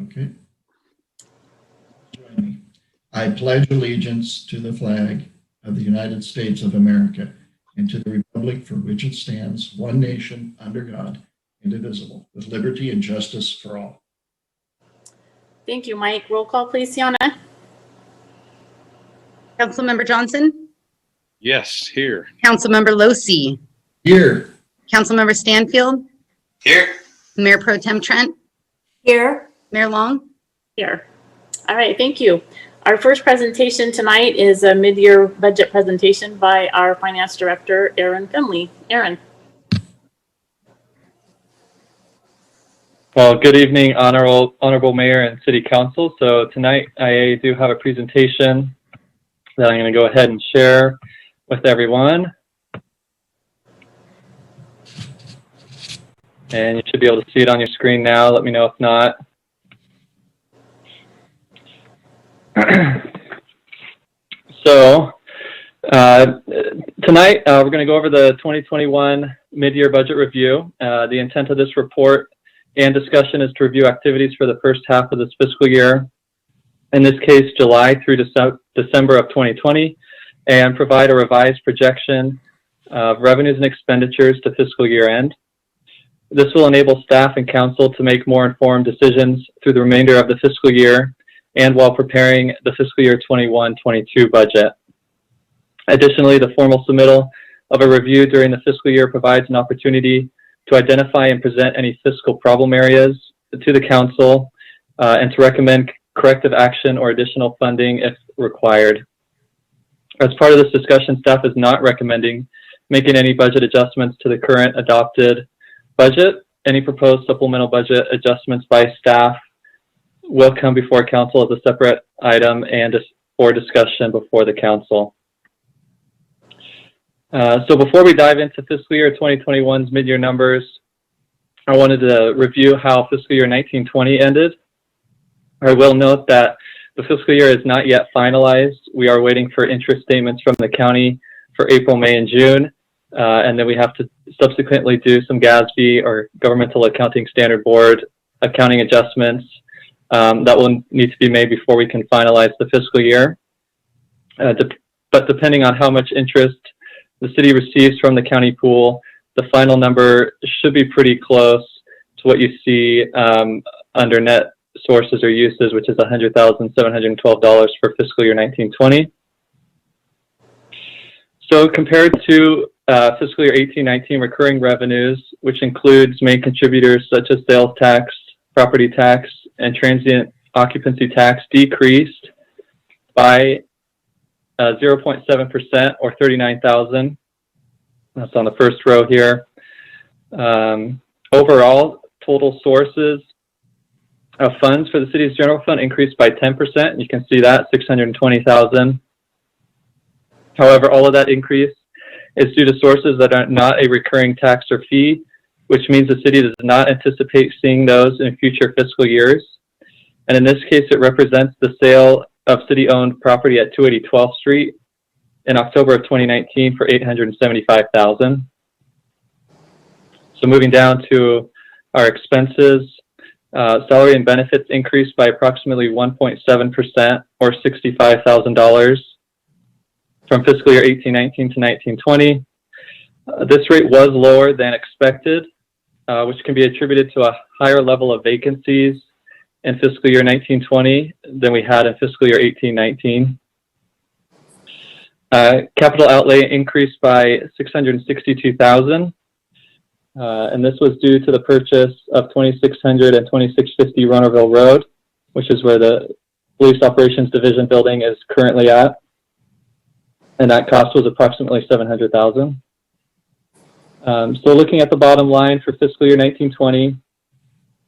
Okay. Join me. I pledge allegiance to the flag of the United States of America and to the republic for which it stands, one nation, under God, indivisible, with liberty and justice for all. Thank you, Mike. Roll call, please, Tiana. Councilmember Johnson? Yes, here. Councilmember Losi? Here. Councilmember Stanfield? Here. Mayor Pro Tem Trent? Here. Mayor Long? Here. All right, thank you. Our first presentation tonight is a mid-year budget presentation by our Finance Director, Aaron Finley. Aaron. Well, good evening, Honorable Mayor and City Council. So tonight I do have a presentation that I'm going to go ahead and share with everyone. And you should be able to see it on your screen now. Let me know if not. So tonight we're going to go over the 2021 mid-year budget review. The intent of this report and discussion is to review activities for the first half of this fiscal year, in this case July through December of 2020, and provide a revised projection of revenues and expenditures to fiscal year end. This will enable staff and council to make more informed decisions through the remainder of the fiscal year and while preparing the fiscal year 21-22 budget. Additionally, the formal submittal of a review during the fiscal year provides an opportunity to identify and present any fiscal problem areas to the council and to recommend corrective action or additional funding if required. As part of this discussion, staff is not recommending making any budget adjustments to the current adopted budget. Any proposed supplemental budget adjustments by staff will come before council as a separate item and for discussion before the council. So before we dive into fiscal year 2021's mid-year numbers, I wanted to review how fiscal year 1920 ended. I will note that the fiscal year is not yet finalized. We are waiting for interest statements from the county for April, May, and June. And then we have to subsequently do some GASB or Governmental Accounting Standard Board accounting adjustments that will need to be made before we can finalize the fiscal year. But depending on how much interest the city receives from the county pool, the final number should be pretty close to what you see under net sources or uses, which is $100,712 for fiscal year 1920. So compared to fiscal year 18-19, recurring revenues, which includes main contributors such as sales tax, property tax, and transient occupancy tax, decreased by 0.7% or $39,000. That's on the first row here. Overall, total sources of funds for the city's general fund increased by 10%. You can see that, $620,000. However, all of that increase is due to sources that are not a recurring tax or fee, which means the city does not anticipate seeing those in future fiscal years. And in this case, it represents the sale of city-owned property at 280 12th Street in October of 2019 for $875,000. So moving down to our expenses, salary and benefits increased by approximately 1.7% or $65,000 from fiscal year 18-19 to 19-20. This rate was lower than expected, which can be attributed to a higher level of vacancies in fiscal year 19-20 than we had in fiscal year 18-19. Capital outlay increased by $662,000, and this was due to the purchase of 2600 and 2650 Runnerville Road, which is where the Police Operations Division building is currently at, and that cost was approximately $700,000. So looking at the bottom line for fiscal year 19-20,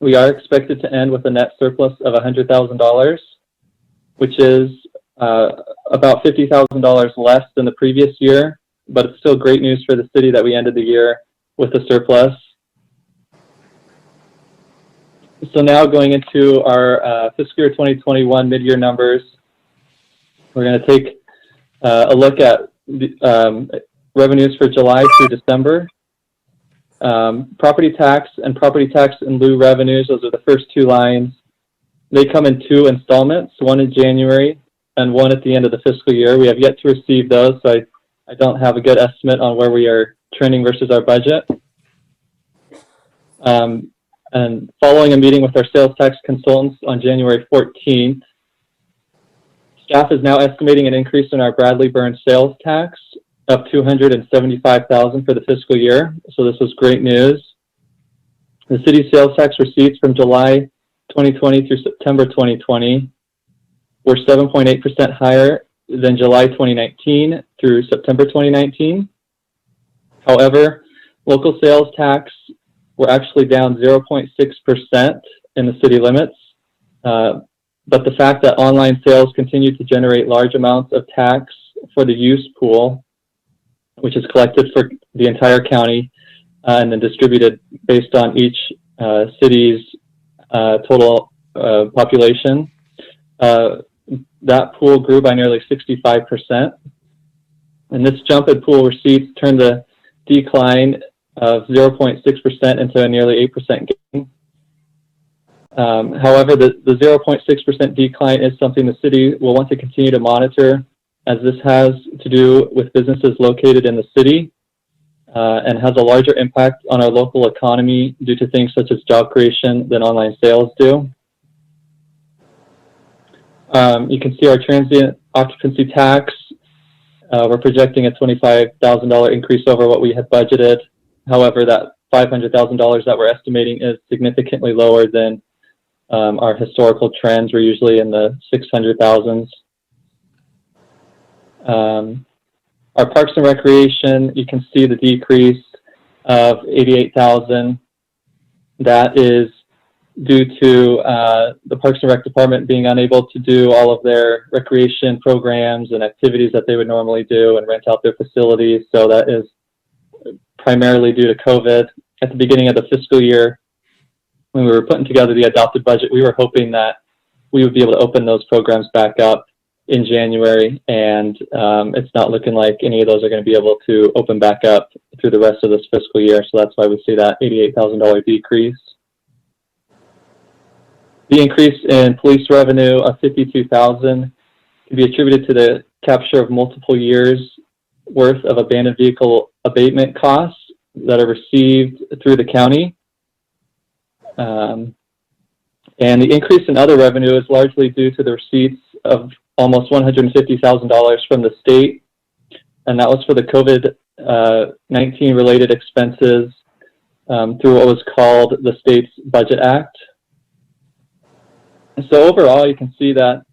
we are expected to end with a net surplus of $100,000, which is about $50,000 less than the previous year, but it's still great news for the city that we ended the year with a surplus. So now going into our fiscal year 2021 mid-year numbers, we're going to take a look at the revenues for July through December. Property tax and property tax in lieu revenues, those are the first two lines, They come in 2 installments, one in January and one at the end of the fiscal year. We have yet to receive those, so I don't have a good estimate on where we are trending versus our budget. And following a meeting with our sales tax consultants on January 14th, staff is now estimating an increase in our Bradley Burns sales tax of $275,000 for the fiscal year. So this was great news. The city sales tax receipts from July 2020 through September 2020 were 7.8% higher than July 2019 through September 2019. However, local sales tax were actually down 0.6% in the city limits. But the fact that online sales continue to generate large amounts of tax for the use pool, which is collected for the entire county and then distributed based on each city's total population, that pool grew by nearly 65%. And this jump in pool receipts turned the decline of 0.6% into a nearly 8% gain. However, the 0.6% decline is something the city will want to continue to monitor, as this has to do with businesses located in the city and has a larger impact on our local economy due to things such as job creation than online sales do. You can see our transient occupancy tax. We're projecting a $25,000 increase over what we had budgeted. However, that $500,000 that we're estimating is significantly lower than our historical trends. We're usually in the 600,000s. Our Parks and Recreation, you can see the decrease of 88,000. That is due to the Parks and Rec Department being unable to do all of their recreation programs and activities that they would normally do and rent out their facilities. So that is primarily due to COVID. At the beginning of the fiscal year, when we were putting together the adopted budget, we were hoping that we would be able to open those programs back up in January, and it's not looking like any of those are going to be able to open back up through the rest of this fiscal year. So that's why we see that $88,000 decrease. The increase in police revenue of $52,000 can be attributed to the capture of multiple years worth of abandoned vehicle abatement costs that are received through the county. And the increase in other revenue is largely due to the receipts of almost $150,000 from the state, and that was for the COVID-19 related expenses through what was called the State's Budget Act. So overall, you can see that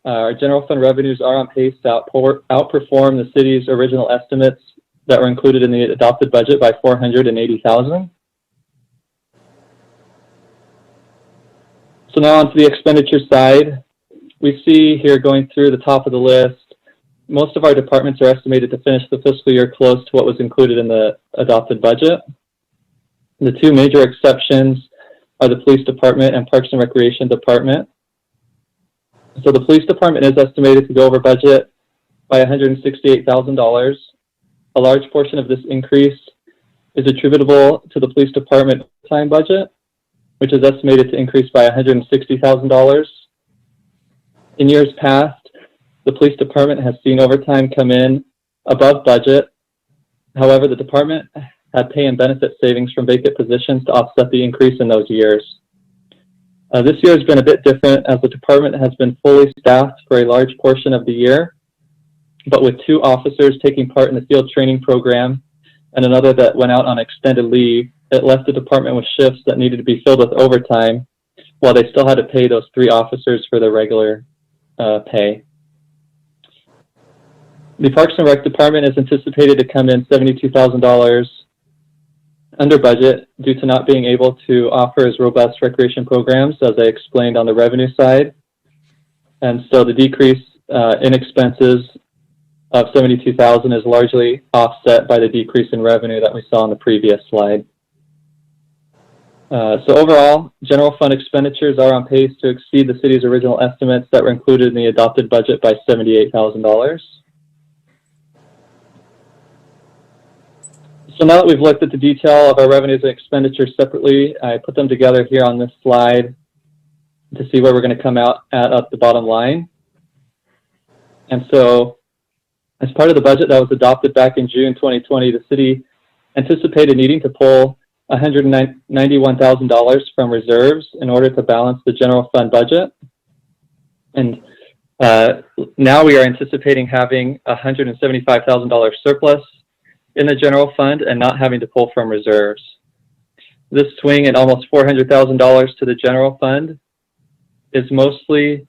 our general fund revenues are on pace to outperform the city's original estimates that were included in the adopted budget by $480,000. So now onto the expenditure side. We see here, going through the top of the list, most of our departments are estimated to finish the fiscal year close to what was included in the adopted budget. The two major exceptions are the Police Department and Parks and Recreation Department. So the Police Department is estimated to go over budget by $168,000. A large portion of this increase is attributable to the Police Department time budget, which is estimated to increase by $160,000. In years past, the Police Department has seen overtime come in above budget. However, the department had pay and benefit savings from vacant positions to offset the increase in those years. This year has been a bit different, as the department has been fully staffed for a large portion of the year, but with 2 officers taking part in the field training program and another that went out on extended leave, it left the department with shifts that needed to be filled with overtime, while they still had to pay those 3 officers for their regular pay. The Parks and Rec Department is anticipated to come in $72,000 under budget due to not being able to offer as robust recreation programs as I explained on the revenue side. And so the decrease in expenses of $72,000 is largely offset by the decrease in revenue that we saw on the previous slide. So overall, general fund expenditures are on pace to exceed the city's original estimates that were included in the adopted budget by $78,000. So now that we've looked at the detail of our revenues and expenditures separately, I put them together here on this slide. to see where we're going to come out at the bottom line. And so, as part of the budget that was adopted back in June 2020, the city anticipated needing to pull $191,000 from reserves in order to balance the general fund budget. And now we are anticipating having $175,000 surplus in the general fund and not having to pull from reserves. This swing in almost $400,000 to the general fund is mostly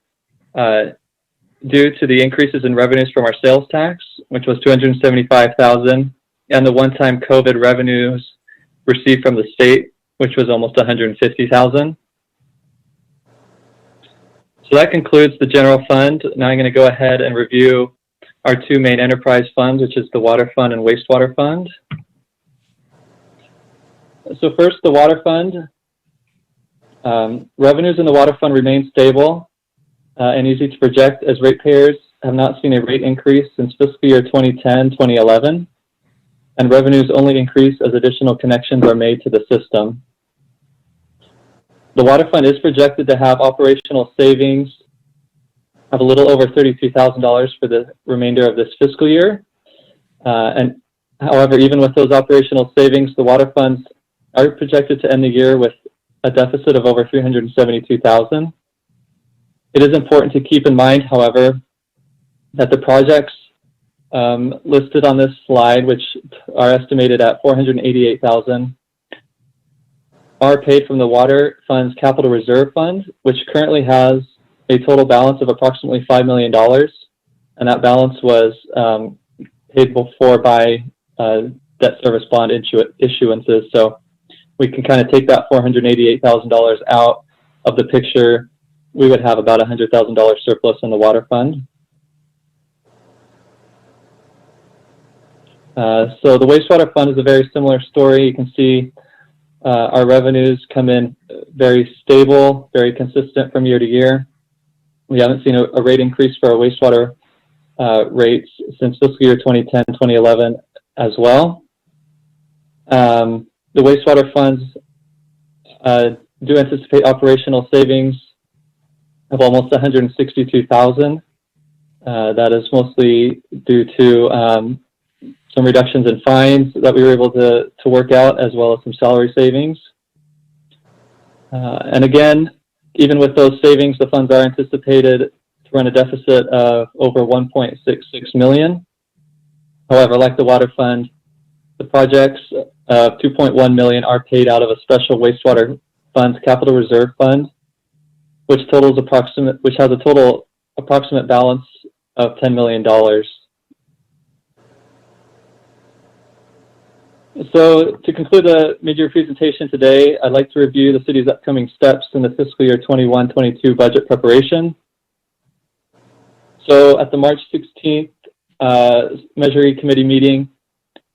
due to the increases in revenues from our sales tax, which was $275,000, and the one-time COVID revenues received from the state, which was almost $150,000. So that concludes the general fund. Now I'm going to go ahead and review our two main enterprise funds, which is the Water Fund and Wastewater Fund. So first, the Water Fund. Revenues in the Water Fund remain stable and easy to project as ratepayers have not seen a rate increase since fiscal year 2010-2011, and revenues only increase as additional connections are made to the system. The Water Fund is projected to have operational savings of a little over $32,000 for the remainder of this fiscal year. And however, even with those operational savings, the Water Funds are projected to end the year with a deficit of over $372,000. It is important to keep in mind, however, that the projects listed on this slide, which are estimated at $488,000, are paid from the Water Fund's Capital Reserve Fund, which currently has a total balance of approximately $5 million, and that balance was paid before by debt service bond issuances. So we can kind of take that $488,000 out of the picture. We would have about $100,000 surplus in the Water Fund. So the Wastewater Fund is a very similar story. You can see our revenues come in very stable, very consistent from year to year. We haven't seen a rate increase for our wastewater rates since fiscal year 2010-2011 as well. The wastewater funds do anticipate operational savings of almost $162,000. That is mostly due to some reductions in fines that we were able to work out, as well as some salary savings. And again, even with those savings, the funds are anticipated to run a deficit of over $1.66 million. However, like the Water Fund, the projects of $2.1 million are paid out of a special Wastewater Fund's Capital Reserve Fund, which has a total approximate balance of $10 million. So to conclude the mid-year presentation today, I'd like to review the city's upcoming steps in the fiscal year 21-22 budget preparation. So at the March 16th Measury Committee meeting,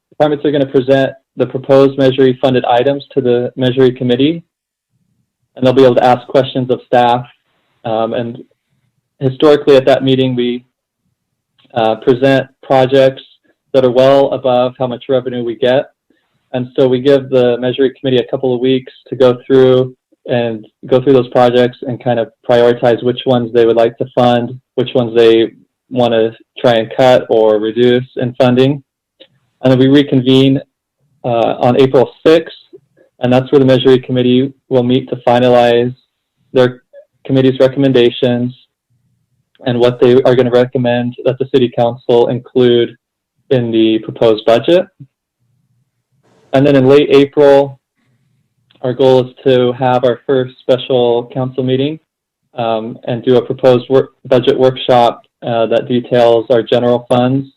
departments are going to present the proposed Measury funded items to the Measury Committee, and they'll be able to ask questions of staff. And historically at that meeting, we present projects that are well above how much revenue we get. And so we give the Measury Committee a couple of weeks to go through those projects and kind of prioritize which ones they would like to fund, which ones they want to try and cut or reduce in funding. And then we reconvene on April 6th, and that's where the Measury Committee will meet to finalize their committee's recommendations and what they are going to recommend that the City Council include in the proposed budget. And then in late April, our goal is to have our first special council meeting and do a proposed budget workshop that details our general funds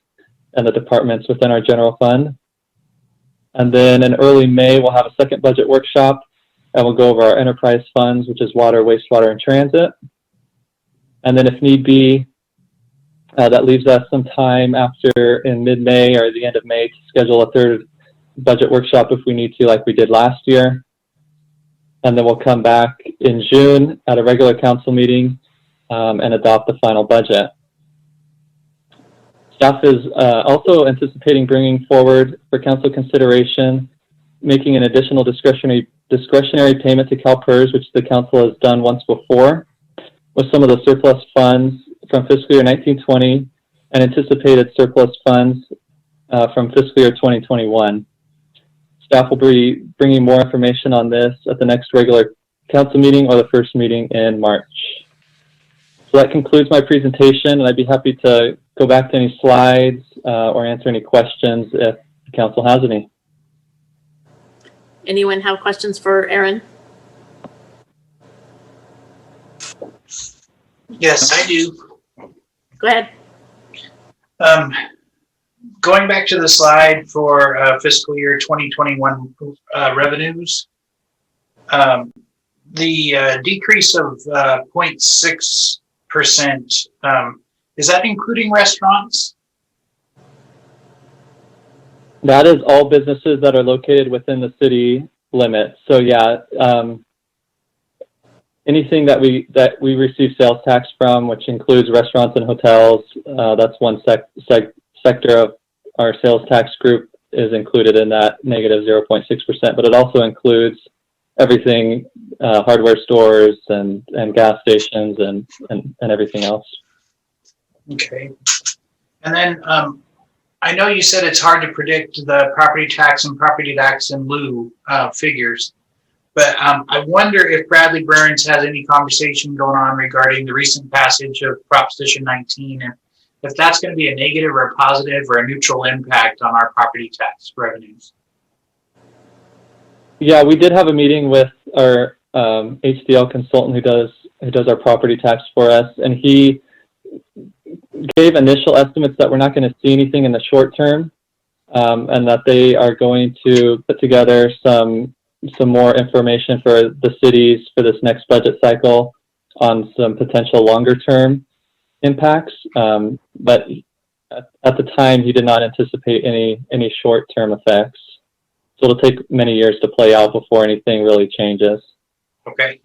and the departments within our general fund. And then in early May, we'll have a second budget workshop, and we'll go over our enterprise funds, which is water, wastewater, and transit. And then if need be, that leaves us some time after in mid-May or the end of May to schedule a third budget workshop if we need to, like we did last year. And then we'll come back in June at a regular council meeting and adopt the final budget. Staff is also anticipating bringing forward for council consideration, making an additional discretionary payment to CalPERS, which the council has done once before, with some of the surplus funds from fiscal year 1920 and anticipated surplus funds from fiscal year 2021. Staff will be bringing more information on this at the next regular council meeting or the first meeting in March. So that concludes my presentation, and I'd be happy to go back to any slides or answer any questions if the council has any. Anyone have questions for Aaron? Yes, I do. Go ahead. Going back to the slide for fiscal year 2021 revenues, the decrease of 0.6%, is that including restaurants? That is all businesses that are located within the city limits. So yeah, anything that we receive sales tax from, which includes restaurants and hotels, that's one sector of our sales tax group is included in that negative 0.6%, but it also includes everything, hardware stores and gas stations and everything else. Okay. And then I know you said it's hard to predict the property tax and property tax in lieu figures, but I wonder if Bradley Burns has any conversation going on regarding the recent passage of Proposition 19, and if that's going to be a negative or a positive or a neutral impact on our property tax revenues. Yeah, we did have a meeting with our HDL consultant who does our property tax for us, and he gave initial estimates that we're not going to see anything in the short term, and that they are going to put together some more information for the cities for this next budget cycle on some potential longer term impacts. But at the time, he did not anticipate any short term effects. So it'll take many years to play out before anything really changes. Okay.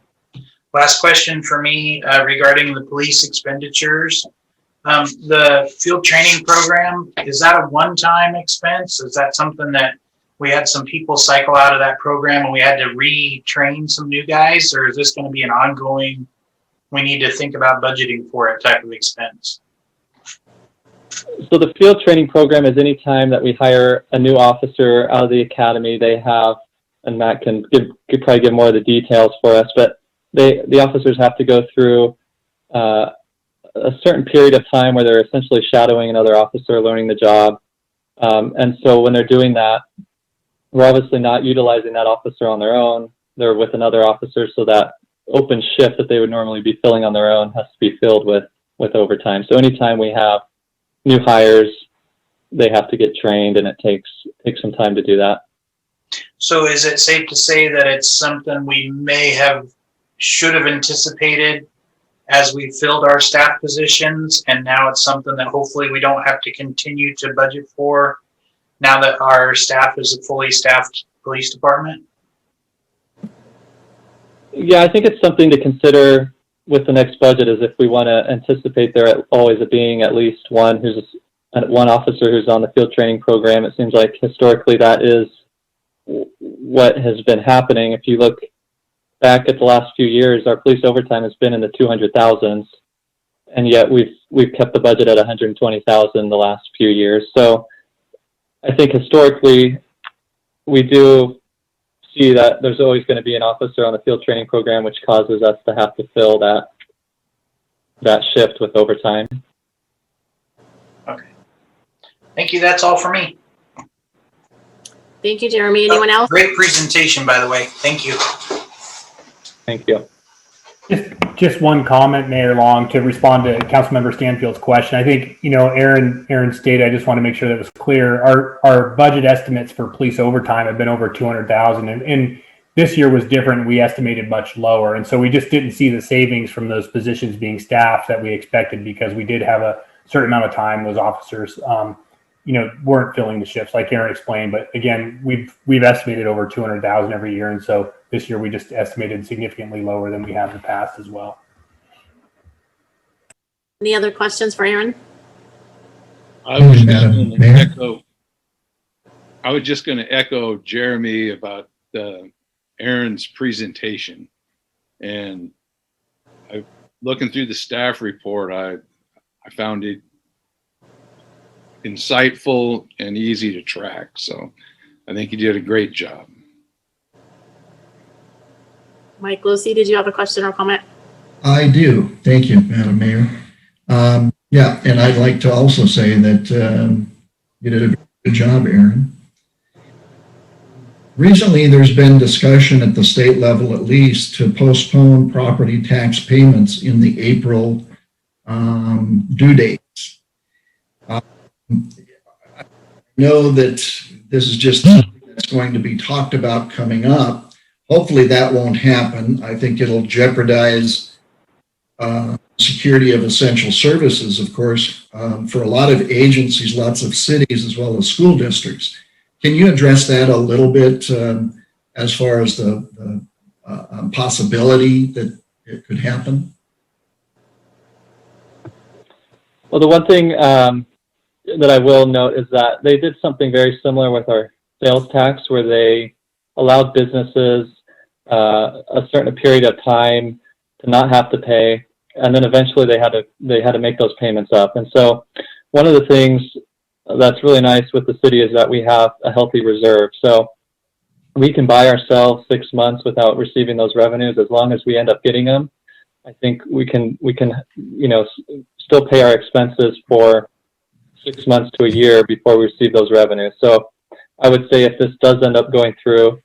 Last question for me regarding the police expenditures. The field training program, is that a one-time expense? Is that something that we had some people cycle out of that program and we had to retrain some new guys, or is this going to be an ongoing, we need to think about budgeting for it type of expense? So the field training program is any time that we hire a new officer out of the academy. They have, and Matt could probably give more of the details for us, but the officers have to go through a certain period of time where they're essentially shadowing another officer, learning the job. And so when they're doing that, we're obviously not utilizing that officer on their own. They're with another officer, so that open shift that they would normally be filling on their own has to be filled with overtime. So anytime we have new hires, they have to get trained, and it takes some time to do that. So is it safe to say that it's something we should have anticipated as we filled our staff positions, and now it's something that hopefully we don't have to continue to budget for now that our staff is a fully staffed police department? Yeah, I think it's something to consider with the next budget, is if we want to anticipate there always being at least one officer who's on the field training program. It seems like historically that is what has been happening. If you look back at the last few years, our police overtime has been in the 200,000s, and yet we've kept the budget at 120,000 the last few years. So I think historically we do see that there's always going to be an officer on the field training program, which causes us to have to fill that shift with overtime. Okay. Thank you. That's all for me. Thank you, Jeremy. Anyone else? Great presentation, by the way. Thank you. Thank you. Just one comment, Mayor Long, to respond to Councilmember Stanfield's question. I think, Aaron stated, I just want to make sure that it was clear. Our budget estimates for police overtime have been over 200,000, and this year was different. We estimated much lower, and so we just didn't see the savings from those positions being staffed that we expected, because we did have a certain amount of time those officers weren't filling the shifts like Aaron explained. But again, we've estimated over 200,000 every year, and so this year we just estimated significantly lower than we have in the past as well. Any other questions for Aaron? I was just going to echo Jeremy about Aaron's presentation, and looking through the staff report, I found it insightful and easy to track. So I think you did a great job. Mike Losi, did you have a question or comment? I do. Thank you, Madam Mayor. Yeah, and I'd like to also say that you did a good job, Aaron. Recently, there's been discussion at the state level, at least, to postpone property tax payments in the April due dates. I know that this is just something that's going to be talked about coming up. Hopefully that won't happen. I think it'll jeopardize security of essential services, of course, for a lot of agencies, lots of cities, as well as school districts. Can you address that a little bit as far as the possibility that it could happen? Well, the one thing that I will note is that they did something very similar with our sales tax, where they allowed businesses a certain period of time to not have to pay, and then eventually they had to make those payments up. And so one of the things that's really nice with the city is that we have a healthy reserve. So we can buy ourselves 6 months without receiving those revenues. As long as we end up getting them, I think we can still pay our expenses for 6 months to a year before we receive those revenues. So I would say if this does end up going through,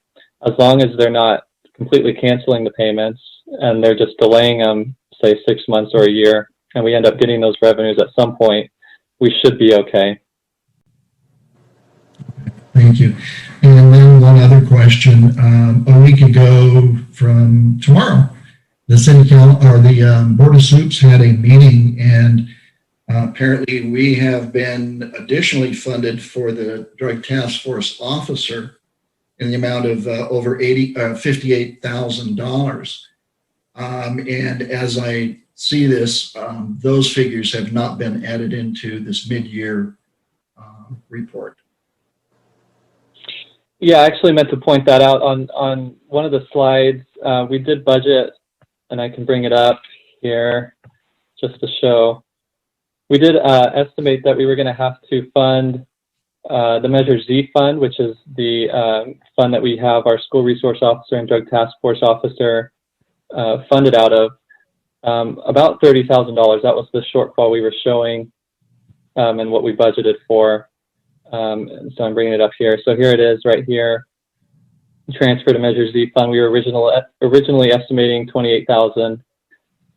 as long as they're not completely canceling the payments and they're just delaying them, say 6 months or a year, and we end up getting those revenues at some point, we should be okay. Thank you. And then one other question. A week ago from tomorrow, the City Council or the Board of Soups had a meeting, and apparently we have been additionally funded for the Drug Task Force officer in the amount of over $58,000. And as I see this, those figures have not been added into this mid-year report. Yeah, I actually meant to point that out on one of the slides. We did budget, and I can bring it up here just to show. We did estimate that we were going to have to fund the Measure Z fund, which is the fund that we have our school resource officer and drug task force officer funded out of, about $30,000. That was the shortfall we were showing and what we budgeted for. So I'm bringing it up here. So here it is right here. Transfer to Measure Z fund. We were originally estimating $28,000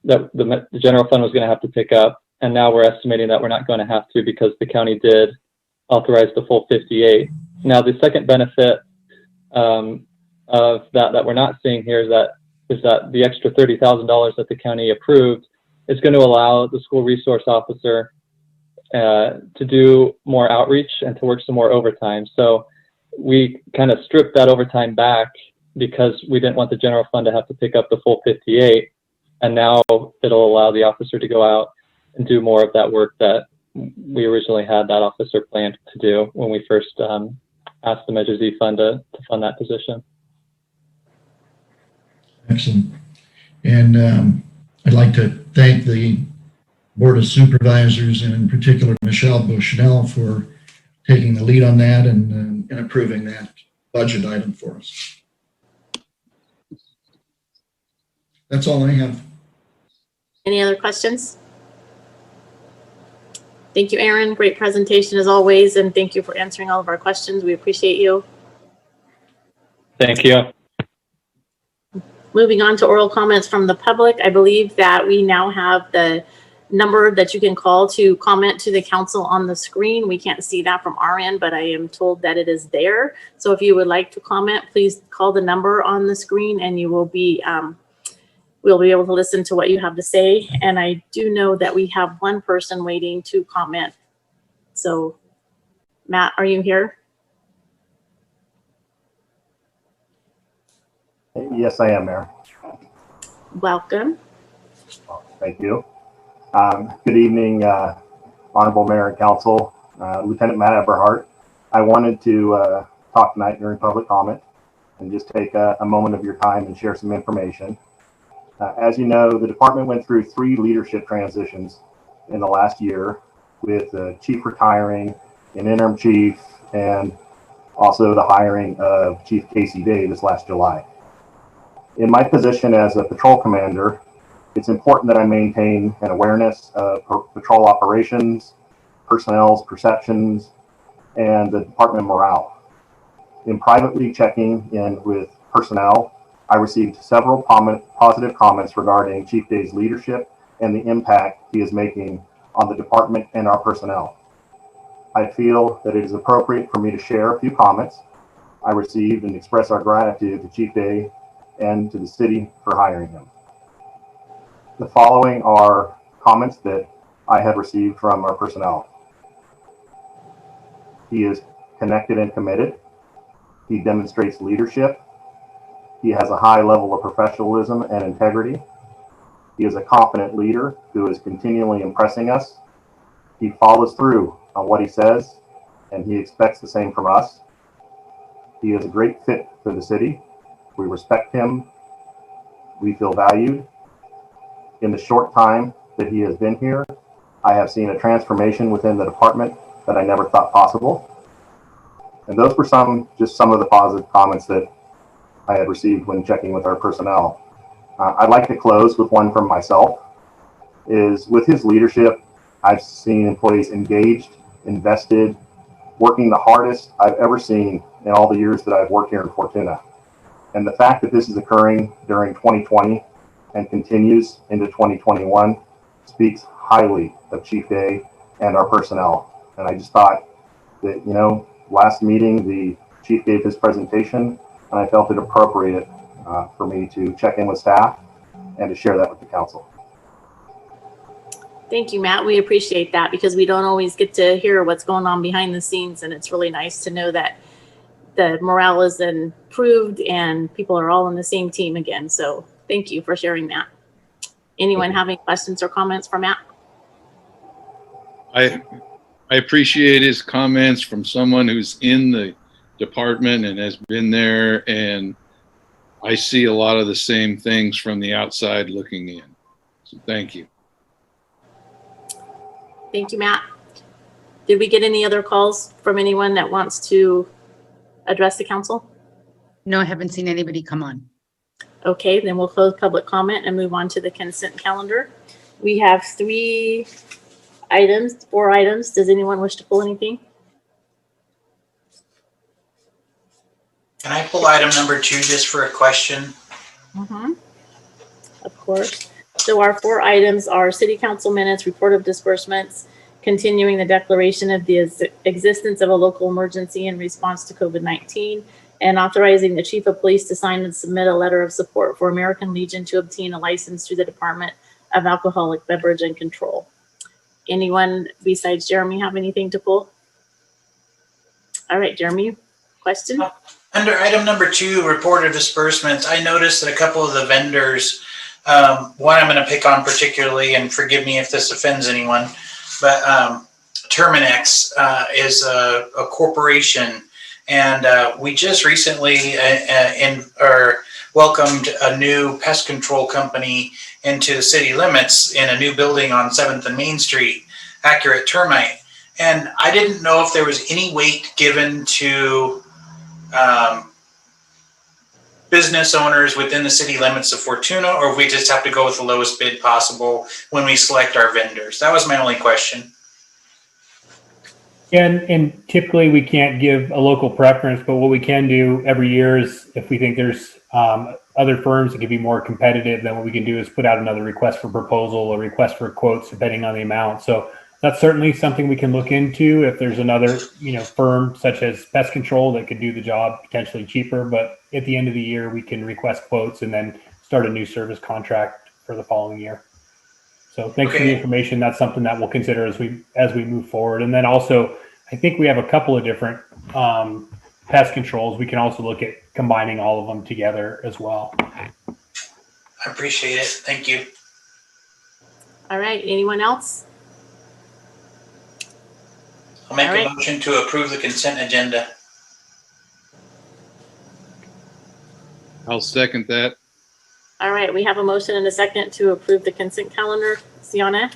that the general fund was going to have to pick up. And now we're estimating that we're not going to have to because the county did authorize the full 58. Now, the second benefit of that we're not seeing here is that the extra $30,000 that the county approved is going to allow the school resource officer to do more outreach and to work some more overtime. So we kind of stripped that overtime back because we didn't want the general fund to have to pick up the full 58. And now it'll allow the officer to go out and do more of that work that we originally had that officer planned to do when we first asked the Measure Z fund to fund that position. Excellent. And I'd like to thank the Board of Supervisors, and in particular Michelle Bushnell, for taking the lead on that and approving that budget item for us. That's all I have. Any other questions? Thank you, Aaron. Great presentation as always, and thank you for answering all of our questions. We appreciate you. Thank you. Moving on to oral comments from the public, I believe that we now have the number that you can call to comment to the council on the screen. We can't see that from our end, but I am told that it is there. So if you would like to comment, please call the number on the screen and you will be, we'll be able to listen to what you have to say. And I do know that we have one person waiting to comment. So Matt, are you here? Yes, I am, Mayor. Welcome. Thank you. Good evening, Honorable Mayor and Council, Lieutenant Matt Eberhardt. I wanted to talk tonight during public comment and just take a moment of your time and share some information. As you know, the department went through 3 leadership transitions in the last year, with the chief retiring, an interim chief, and also the hiring of Chief Casey Davis last July. In my position as a patrol commander, it's important that I maintain an awareness of patrol operations, personnel's perceptions, and the department morale. In privately checking in with personnel, I received several positive comments regarding Chief Day's leadership and the impact he is making on the department and our personnel. I feel that it is appropriate for me to share a few comments I received and express our gratitude to Chief Day and to the city for hiring him. The following are comments that I have received from our personnel. He is connected and committed. He demonstrates leadership. He has a high level of professionalism and integrity. He is a confident leader who is continually impressing us. He follows through on what he says, and he expects the same from us. He is a great fit for the city. We respect him. We feel valued. In the short time that he has been here, I have seen a transformation within the department that I never thought possible. And those were just some of the positive comments that I had received when checking with our personnel. I'd like to close with one from myself. With his leadership, I've seen employees engaged, invested, working the hardest I've ever seen in all the years that I've worked here in Fortuna. And the fact that this is occurring during 2020 and continues into 2021 speaks highly of Chief Day and our personnel. And I just thought that, last meeting, the chief gave his presentation, and I felt it appropriate for me to check in with staff and to share that with the council. Thank you, Matt. We appreciate that because we don't always get to hear what's going on behind the scenes, and it's really nice to know that the morale is improved and people are all on the same team again. So thank you for sharing that. Anyone have any questions or comments for Matt? I appreciate his comments from someone who's in the department and has been there, and I see a lot of the same things from the outside looking in. So thank you. Thank you, Matt. Did we get any other calls from anyone that wants to address the council? No, I haven't seen anybody come on. Okay, then we'll close public comment and move on to the consent calendar. We have 4 items. Does anyone wish to pull anything? Can I pull item number 2 just for a question? Of course. So our 4 items are city council minutes, report of disbursements, continuing the declaration of the existence of a local emergency in response to COVID-19, and authorizing the chief of police to sign and submit a letter of support for American Legion to obtain a license through the Department of Alcoholic Beverage and Control. Anyone besides Jeremy have anything to pull? All right, Jeremy, question? Under item number 2, report of disbursements, I noticed that a couple of the vendors, one I'm going to pick on particularly, and forgive me if this offends anyone, but Terminex is a corporation, and we just recently welcomed a new pest control company into the city limits in a new building on 7th and Main Street, Accurate Termite. And I didn't know if there was any weight given to business owners within the city limits of Fortuna, or if we just have to go with the lowest bid possible when we select our vendors. That was my only question. And typically we can't give a local preference, but what we can do every year is if we think there's other firms that can be more competitive, then what we can do is put out another request for proposal or request for quotes depending on the amount. So that's certainly something we can look into if there's another, firm such as pest control that could do the job potentially cheaper. But at the end of the year, we can request quotes and then start a new service contract for the following year. So thanks for the information. That's something that we'll consider as we move forward. And then also, I think we have a couple of different pest controls. We can also look at combining all of them together as well. I appreciate it. Thank you. All right, anyone else? I'll make a motion to approve the consent agenda. I'll second that. All right, we have a motion and a second to approve the consent calendar. Sienna?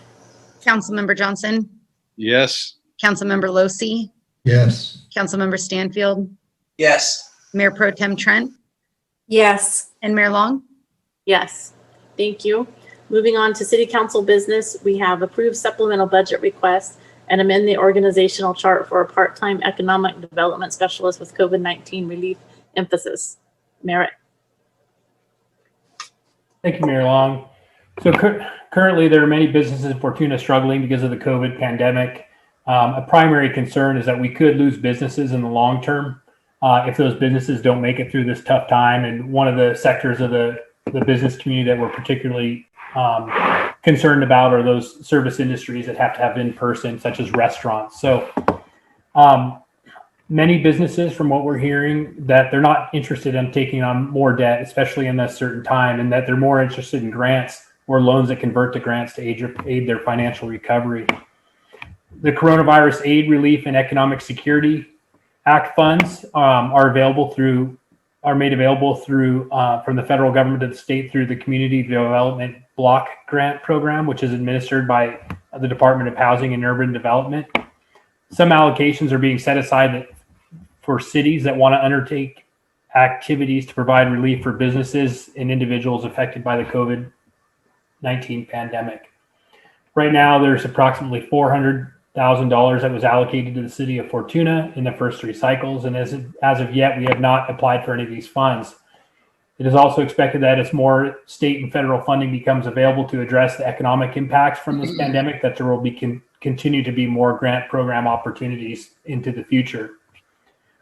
Councilmember Johnson, Yes. Councilmember Losi, Yes. Councilmember Stanfield, Yes. Mayor Pro Tem Trent, Yes. and Mayor Long. Yes, thank you. Moving on to city council business, we have approved supplemental budget request and amend the organizational chart for a part-time economic development specialist with COVID-19 relief emphasis. Merritt? Thank you, Mayor Long. So currently, there are many businesses in Fortuna struggling because of the COVID pandemic. A primary concern is that we could lose businesses in the long term if those businesses don't make it through this tough time. And one of the sectors of the business community that we're particularly concerned about are those service industries that have to have in person, such as restaurants. So many businesses, from what we're hearing, that they're not interested in taking on more debt, especially in this certain time, and that they're more interested in grants or loans that convert to grants to aid their financial recovery. The Coronavirus Aid, Relief, and Economic Security Act funds are made available through from the federal government to the state through the Community Development Block Grant Program, which is administered by the Department of Housing and Urban Development. Some allocations are being set aside for cities that want to undertake activities to provide relief for businesses and individuals affected by the COVID-19 pandemic. Right now, there's approximately $400,000 that was allocated to the city of Fortuna in the first 3 cycles, and as of yet, we have not applied for any of these funds. It is also expected that as more state and federal funding becomes available to address the economic impacts from this pandemic, that there will be continue to be more grant program opportunities into the future.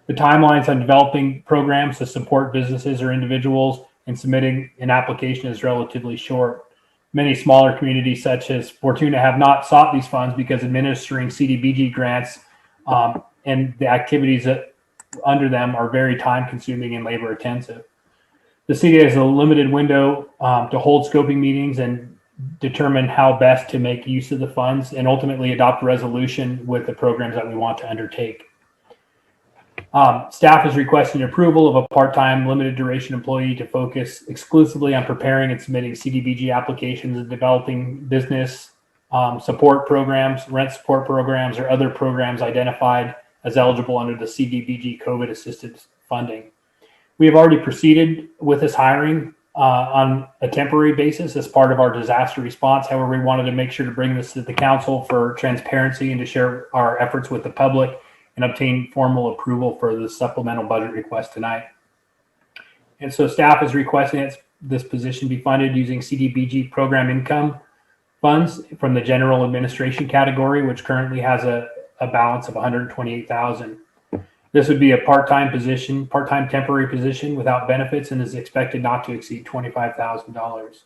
The timelines on developing programs to support businesses or individuals and submitting an application is relatively short. Many smaller communities such as Fortuna have not sought these funds because administering CDBG grants and the activities that under them are very time consuming and labor intensive. The city has a limited window to hold scoping meetings and determine how best to make use of the funds and ultimately adopt a resolution with the programs that we want to undertake. Staff is requesting approval of a part-time limited duration employee to focus exclusively on preparing and submitting CDBG applications and developing business support programs, rent support programs, or other programs identified as eligible under the CDBG COVID assistance funding. We have already proceeded with this hiring on a temporary basis as part of our disaster response. However, we wanted to make sure to bring this to the council for transparency and to share our efforts with the public and obtain formal approval for the supplemental budget request tonight. And so staff is requesting that this position be funded using CDBG program income funds from the general administration category, which currently has a balance of $128,000. This would be a part-time temporary position without benefits and is expected not to exceed $25,000.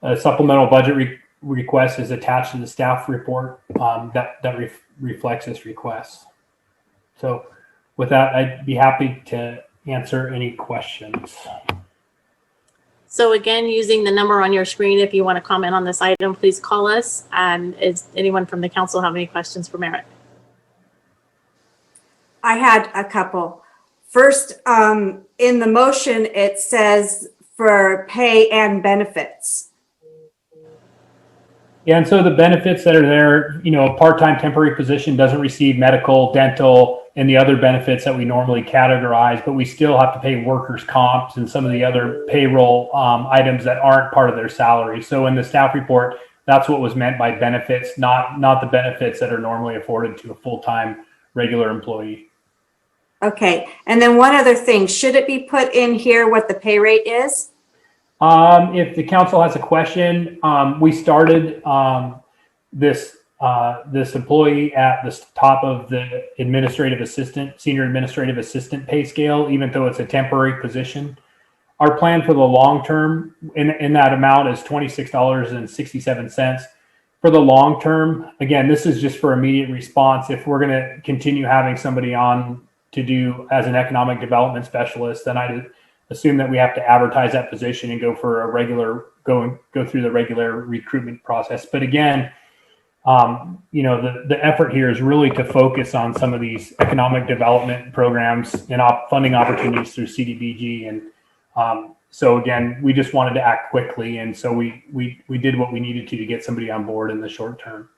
A supplemental budget request is attached to the staff report that reflects this request. So with that, I'd be happy to answer any questions. So again, using the number on your screen, if you want to comment on this item, please call us. Is anyone from the council have any questions for Merritt? I had a couple. First, in the motion, it says for pay and benefits. Yeah, and so the benefits that are there, a part-time temporary position doesn't receive medical, dental, and the other benefits that we normally categorize, but we still have to pay workers' comps and some of the other payroll items that aren't part of their salary. So in the staff report, that's what was meant by benefits, not the benefits that are normally afforded to a full-time regular employee. Okay, and then one other thing, should it be put in here what the pay rate is? If the council has a question, we started this employee at the top of the senior administrative assistant pay scale, even though it's a temporary position. Our plan for the long term in that amount is $26.67. For the long term, again, this is just for immediate response. If we're going to continue having somebody on to do as an economic development specialist, then I'd assume that we have to advertise that position and go through the regular recruitment process. But again, the effort here is really to focus on some of these economic development programs and funding opportunities through CDBG. And So again, we just wanted to act quickly, and so we did what we needed to get somebody on board in the short term.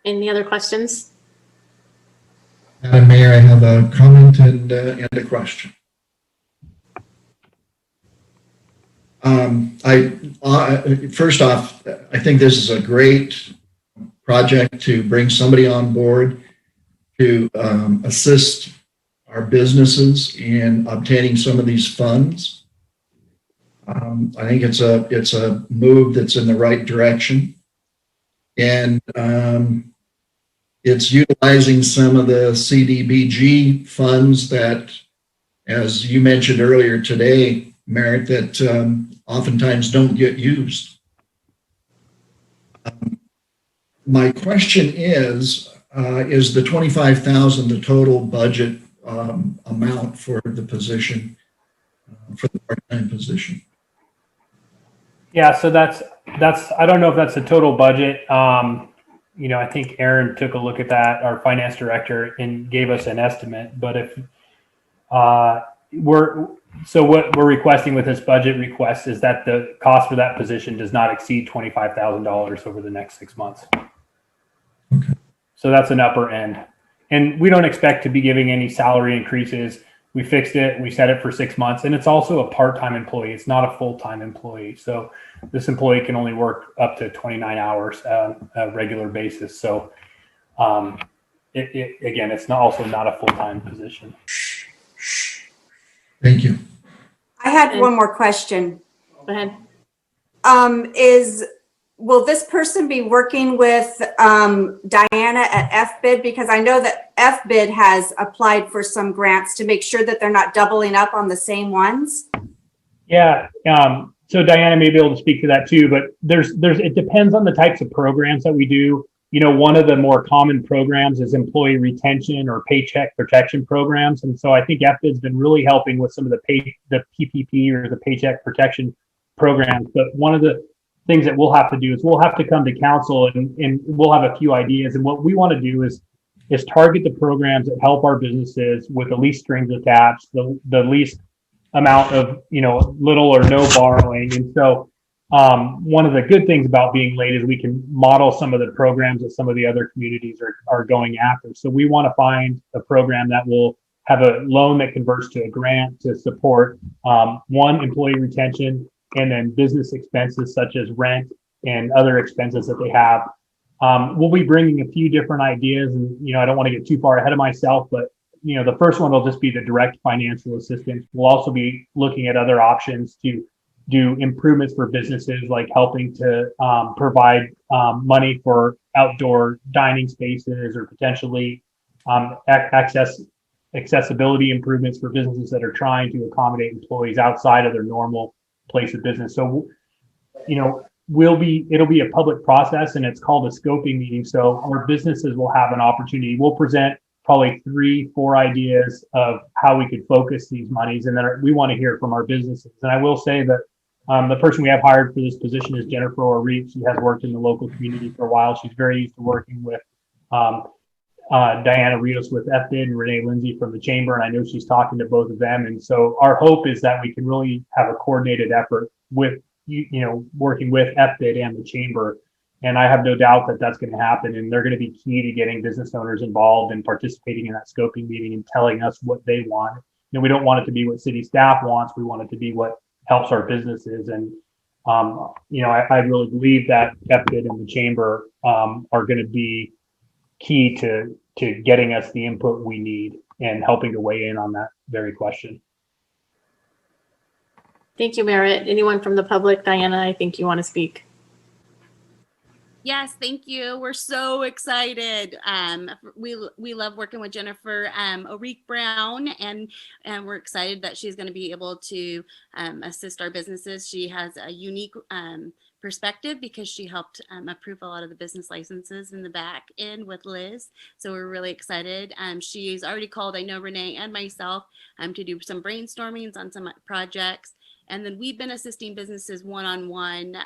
Any other questions? Madam Mayor, I have a comment and a question. First off, I think this is a great project to bring somebody on board to assist our businesses in obtaining some of these funds. I think it's a move that's in the right direction, and it's utilizing some of the CDBG funds that, as you mentioned earlier today, Merritt, that oftentimes don't get used. My question is the 25,000 the total budget amount for the position, for the part-time position? Yeah, so that's I don't know if that's the total budget. You know, I think Aaron took a look at that, our finance director, and gave us an estimate. But if what we're requesting with this budget request is that the cost for that position does not exceed $25,000 over the next 6 months. Okay. So that's an upper end, and we don't expect to be giving any salary increases. We fixed it. We set it for 6 months, and it's also a part-time employee. It's not a full-time employee. So this employee can only work up to 29 hours on a regular basis. So again, it's also not a full-time position. Thank you. I had one more question. Go ahead. Will this person be working with Diana at FBID? Because I know that FBID has applied for some grants to make sure that they're not doubling up on the same ones. Yeah. So Diana may be able to speak to that too, but it depends on the types of programs that we do. You know, one of the more common programs is employee retention or paycheck protection programs. And so I think FBID's been really helping with some of the PPP or the paycheck protection programs. But one of the things that we'll have to do is we'll have to come to council and we'll have a few ideas. And what we want to do is target the programs that help our businesses with the least strings attached, the least amount of, little or no borrowing. And so one of the good things about being late is we can model some of the programs that some of the other communities are going after. So we want to find a program that will have a loan that converts to a grant to support one, employee retention, and then business expenses such as rent and other expenses that they have. We'll be bringing a few different ideas, and I don't want to get too far ahead of myself, but the first one will just be the direct financial assistance. We'll also be looking at other options to do improvements for businesses, like helping to provide money for outdoor dining spaces, or potentially accessibility improvements for businesses that are trying to accommodate employees outside of their normal place of business. So, it'll be a public process, and it's called a scoping meeting. So our businesses will have an opportunity. We'll present probably 3-4 ideas of how we could focus these monies, and then we want to hear from our businesses. And I will say that the person we have hired for this position is Jennifer O'Reilly. She has worked in the local community for a while. She's very used to working with Diana Rios with FBID and Renee Lindsay from the Chamber, and I know she's talking to both of them. And so our hope is that we can really have a coordinated effort with, working with FBID and the Chamber. And I have no doubt that that's going to happen, and they're going to be key to getting business owners involved and participating in that scoping meeting and telling us what they want. We don't want it to be what city staff wants. We want it to be what helps our businesses. And I really believe that FBID and the Chamber are going to be key to getting us the input we need and helping to weigh in on that very question. Thank you, Merritt. Anyone from the public? Diana, I think you want to speak. Yes, thank you. We're so excited. We love working with Jennifer O'Reilly Brown, and we're excited that she's going to be able to assist our businesses. She has a unique perspective because she helped approve a lot of the business licenses in the back end with Liz. So we're really excited. She's already called, I know, Renee and myself to do some brainstormings on some projects. And then we've been assisting businesses one-on-one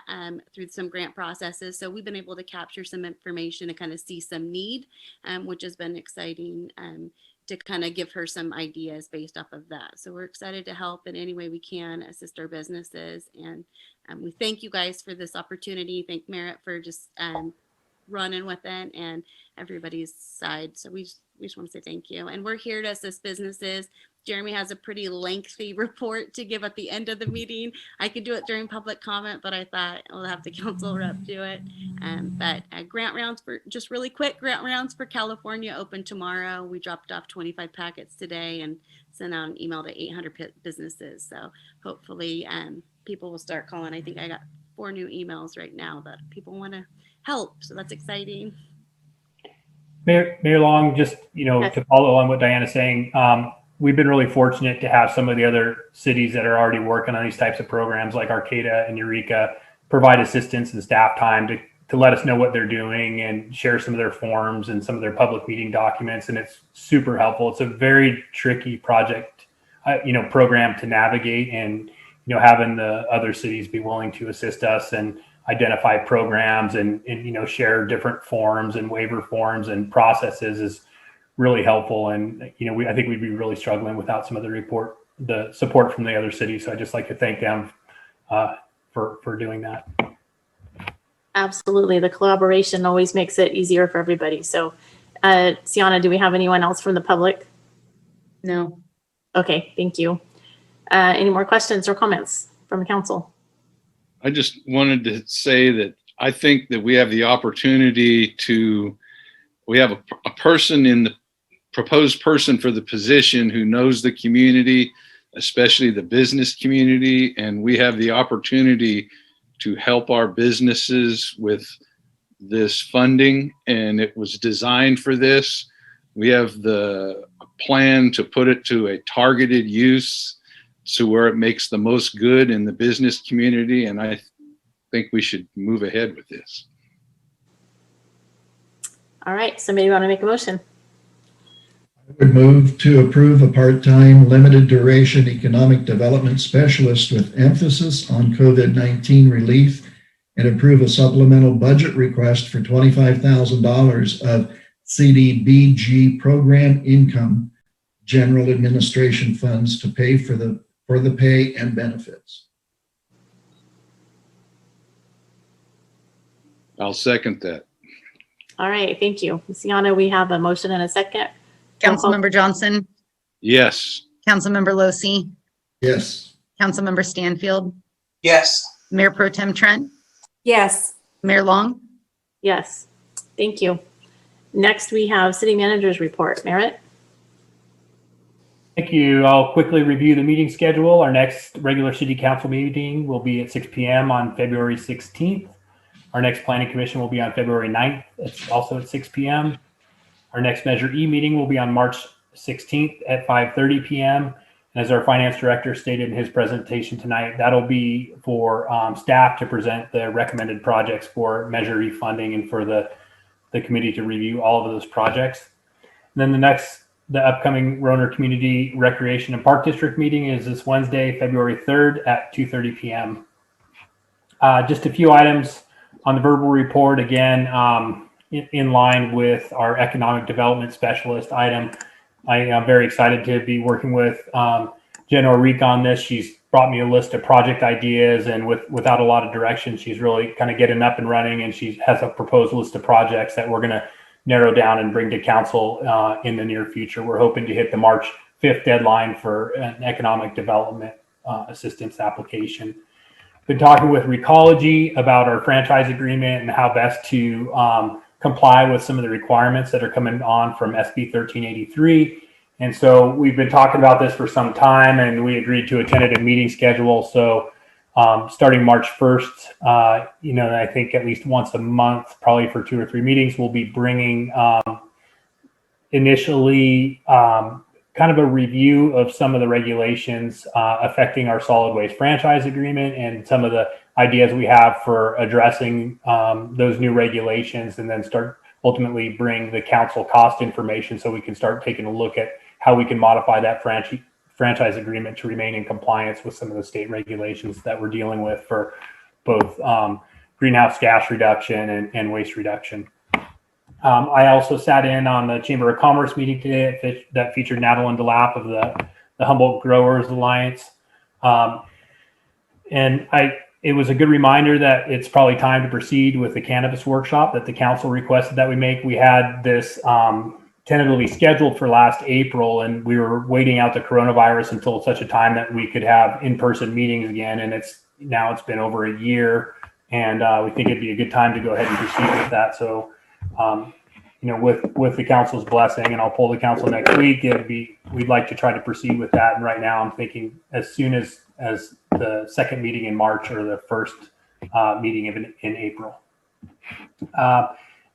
through some grant processes. So we've been able to capture some information to kind of see some need, which has been exciting to kind of give her some ideas based off of that. So we're excited to help in any way we can assist our businesses. And we thank you guys for this opportunity. Thank Merritt for just running with it and everybody's side. So we just want to say thank you. And we're here to assist businesses. Jeremy has a pretty lengthy report to give at the end of the meeting. I could do it during public comment, but I thought we'll have the council rep do it. But grant rounds for, just really quick, grant rounds for California open tomorrow. We dropped off 25 packets today and sent out an email to 800 businesses. So hopefully people will start calling. I think I got 4 new emails right now that people want to help. So that's exciting. Mayor Long, just, to follow on what Diana's saying, we've been really fortunate to have some of the other cities that are already working on these types of programs like Arcata and Eureka provide assistance and staff time to let us know what they're doing and share some of their forms and some of their public meeting documents. And it's super helpful. It's a very tricky project, program to navigate, and, having the other cities be willing to assist us and identify programs and share different forms and waiver forms and processes is really helpful. And, I think we'd be really struggling without some of the support from the other cities. So I'd just like to thank them for doing that. Absolutely. The collaboration always makes it easier for everybody. So, Sienna, do we have anyone else from the public? No. Okay, thank you. Any more questions or comments from the council? I just wanted to say that I think that we have the opportunity we have a person in the proposed person for the position who knows the community, especially the business community, and we have the opportunity to help our businesses with this funding, and it was designed for this. We have the plan to put it to a targeted use to where it makes the most good in the business community, and I think we should move ahead with this. All right, somebody want to make a motion? I would move to approve a part-time, limited duration economic development specialist with emphasis on COVID-19 relief, and approve a supplemental budget request for $25,000 of CDBG program income general administration funds to pay for the pay and benefits. I'll second that. All right, thank you. Sienna, we have a motion and a second. Councilmember Johnson, Yes. Councilmember Losi, Yes. Councilmember Stanfield, Yes. Mayor Pro Tem Trent, Yes. Mayor Long. Yes, thank you. Next, we have city manager's report. Merritt? Thank you. I'll quickly review the meeting schedule. Our next regular city council meeting will be at 6 p.m. on February 16th. Our next planning commission will be on February 9th. It's also at 6 p.m. Our next Measure E meeting will be on March 16th at 5:30 p.m. And as our finance director stated in his presentation tonight, that'll be for staff to present the recommended projects for Measure E funding and for the committee to review all of those projects. And then the upcoming Roner Community Recreation and Park District meeting is this Wednesday, February 3rd at 2:30 p.m. Just a few items on the verbal report, again, in line with our economic development specialist item. I am very excited to be working with Jen O'Reek on this. She's brought me a list of project ideas, and without a lot of direction, she's really kind of getting up and running, and she has a proposed list of projects that we're going to narrow down and bring to council in the near future. We're hoping to hit the March 5th deadline for an economic development assistance application. Been talking with Recology about our franchise agreement and how best to comply with some of the requirements that are coming on from SB 1383. And so we've been talking about this for some time, and we agreed to a tentative meeting schedule. So starting March 1st, I think at least once a month, probably for 2 or 3 meetings, we'll be bringing initially kind of a review of some of the regulations affecting our solid waste franchise agreement and some of the ideas we have for addressing those new regulations, and then ultimately bring the council cost information so we can start taking a look at how we can modify that franchise agreement to remain in compliance with some of the state regulations that we're dealing with for both greenhouse gas reduction and waste reduction. I also sat in on the Chamber of Commerce meeting today that featured Natalie DeLapp of the Humboldt Growers Alliance. And it was a good reminder that it's probably time to proceed with the cannabis workshop that the council requested that we make. We had this tentatively scheduled for last April, and we were waiting out the coronavirus until such a time that we could have in-person meetings again. And it's been over a year, and we think it'd be a good time to go ahead and proceed with that. So, with the council's blessing, and I'll pull the council next week, we'd like to try to proceed with that. And right now I'm thinking as soon as the second meeting in March or the first meeting in April.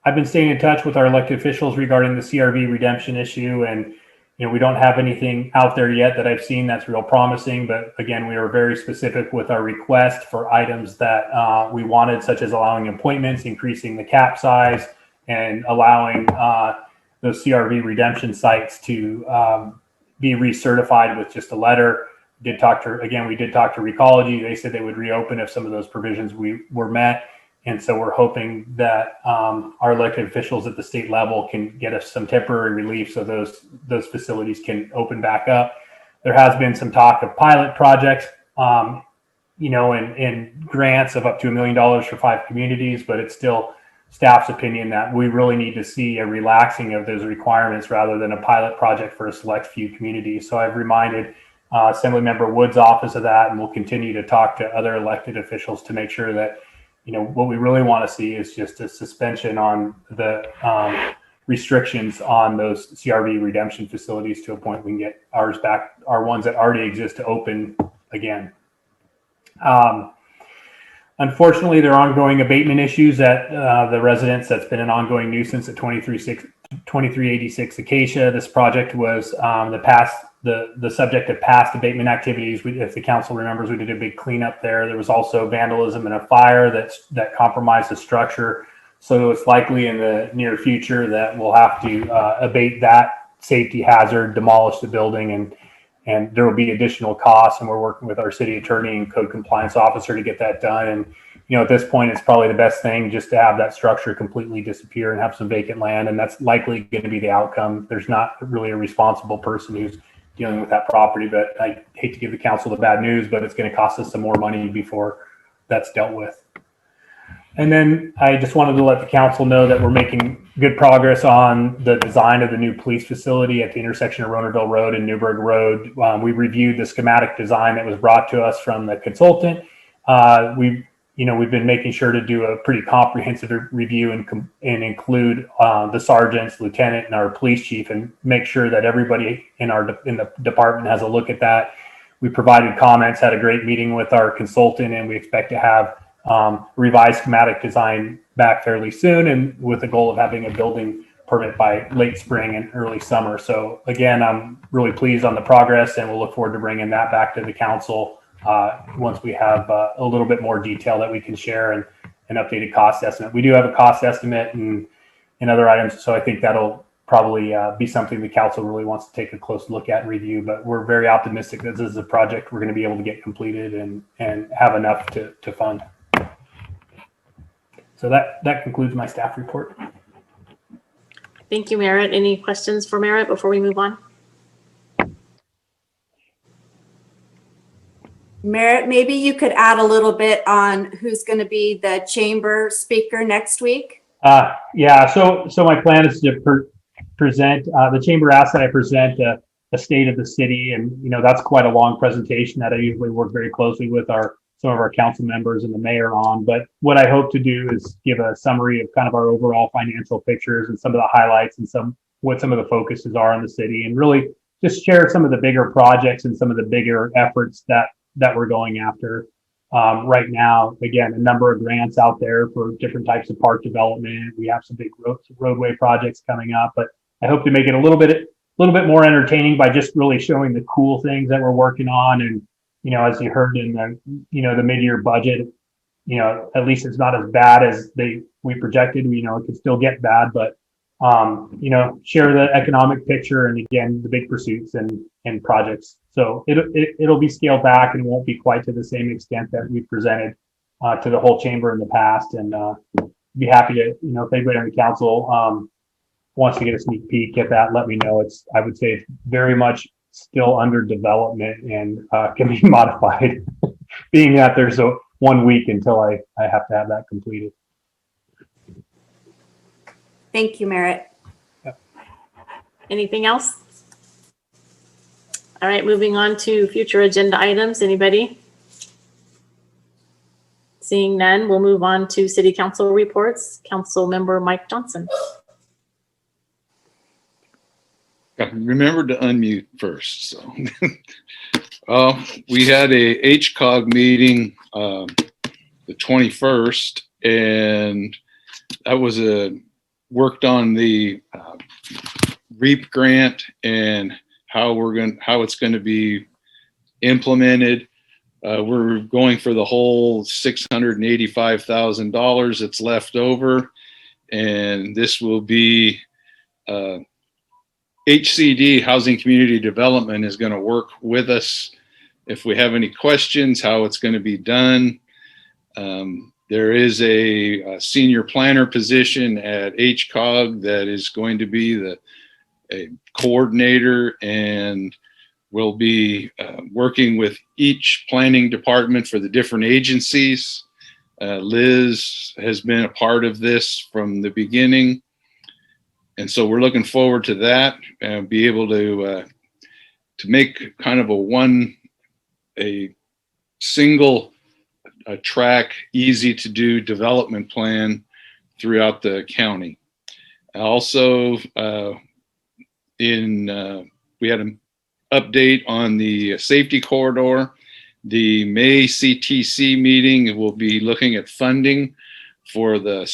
I've been staying in touch with our elected officials regarding the CRV redemption issue, and we don't have anything out there yet that I've seen that's real promising. But again, we were very specific with our request for items that we wanted, such as allowing appointments, increasing the cap size, and allowing those CRV redemption sites to be recertified with just a letter. We did talk to Recology. They said they would reopen if some of those provisions were met. And so we're hoping that our elected officials at the state level can get us some temporary relief so those facilities can open back up. There has been some talk of pilot projects, and grants of up to $1 million for 5 communities, but it's still staff's opinion that we really need to see a relaxing of those requirements rather than a pilot project for a select few communities. So I've reminded Assemblymember Wood's office of that, and we'll continue to talk to other elected officials to make sure that what we really want to see is just a suspension on the restrictions on those CRV redemption facilities to a point we can get ours back, our ones that already exist, to open again. Unfortunately, there are ongoing abatement issues at the residence. That's been an ongoing nuisance at 2386 Acacia. This project was the subject of past abatement activities. If the council remembers, we did a big cleanup there. There was also vandalism and a fire that compromised the structure. So it's likely in the near future that we'll have to abate that safety hazard, demolish the building, and there will be additional costs. And we're working with our city attorney and code compliance officer to get that done. And at this point, it's probably the best thing just to have that structure completely disappear and have some vacant land. And that's likely going to be the outcome. There's not really a responsible person who's dealing with that property, but I hate to give the council the bad news, but it's going to cost us some more money before that's dealt with. And then I just wanted to let the council know that we're making good progress on the design of the new police facility at the intersection of Ronerville Road and Newburgh Road. We reviewed the schematic design that was brought to us from the consultant. We've been making sure to do a pretty comprehensive review and include the sergeants, lieutenant, and our police chief, and make sure that everybody in the department has a look at that. We provided comments, had a great meeting with our consultant, and we expect to have revised schematic design back fairly soon, and with the goal of having a building permit by late spring and early summer. So again, I'm really pleased on the progress, and we'll look forward to bringing that back to the council once we have a little bit more detail that we can share and an updated cost estimate. We do have a cost estimate and other items, so I think that'll probably be something the council really wants to take a close look at and review. But we're very optimistic that this is a project we're going to be able to get completed and have enough to fund. So that concludes my staff report. Thank you, Merritt. Any questions for Merritt before we move on? Merritt, maybe you could add a little bit on who's going to be the chamber speaker next week. Yeah. So my plan is to present. The chamber asked that I present a state of the city, and that's quite a long presentation that I usually work very closely with some of our council members and the mayor on. But what I hope to do is give a summary of kind of our overall financial pictures and some of the highlights and what some of the focuses are in the city, and really just share some of the bigger projects and some of the bigger efforts that we're going after right now. Again, a number of grants out there for different types of park development. We have some big roadway projects coming up, but I hope to make it a little bit more entertaining by just really showing the cool things that we're working on. And as you heard in the mid-year budget, at least it's not as bad as we projected. It could still get bad, but share the economic picture and again the big pursuits and projects. So it'll be scaled back and won't be quite to the same extent that we presented to the whole chamber in the past. And be happy to if anybody on the council wants to get a sneak peek at that, let me know. I would say it's very much still under development and can be modified, being that there's 1 week until I have to have that completed. Thank you, Merritt. Anything else? All right, moving on to future agenda items. Anybody? Seeing none, we'll move on to city council reports. Council member Mike Johnson. Remember to unmute first. So, we had a HCOG meeting the 21st, and that was worked on the REAP grant and how it's going to be implemented. We're going for the whole $685,000 that's left over, and this will be HCD, Housing Community Development, is going to work with us if we have any questions, how it's going to be done. There is a senior planner position at HCOG that is going to be a coordinator, and will be working with each planning department for the different agencies. Liz has been a part of this from the beginning. And so we're looking forward to that and be able to make kind of a single track, easy to do development plan throughout the county. Also, we had an update on the safety corridor. The May CTC meeting will be looking at funding for the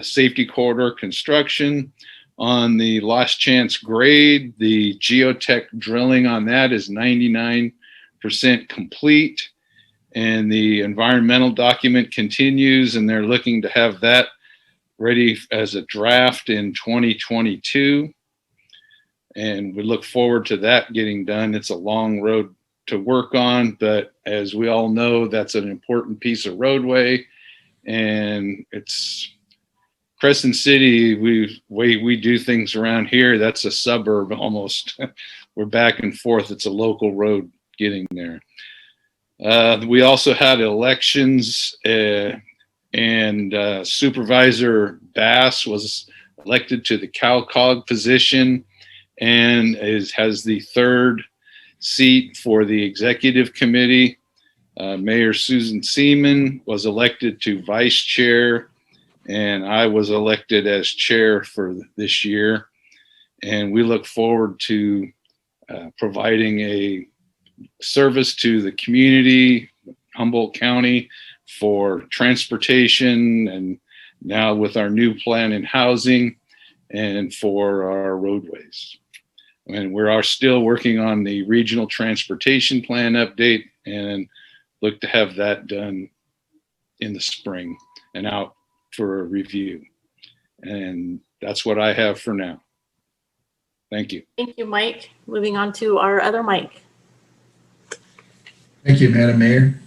safety corridor construction. On the last chance grade, the geotech drilling on that is 99% complete, and the environmental document continues, and they're looking to have that ready as a draft in 2022. And we look forward to that getting done. It's a long road to work on, but as we all know, that's an important piece of roadway, and it's Crescent City. We do things around here. That's a suburb almost. We're back and forth. It's a local road getting there. We also had elections, and Supervisor Bass was elected to the CalCog position and has the third seat for the executive committee. Mayor Susan Seaman was elected to vice chair, and I was elected as chair for this year. And we look forward to providing a service to the community, Humboldt County, for transportation, and now with our new plan in housing, and for our roadways. And we are still working on the regional transportation plan update, and look to have that done in the spring and out for a review. And that's what I have for now. Thank you. Thank you, Mike. Moving on to our other Mike. Thank you, Madam Mayor.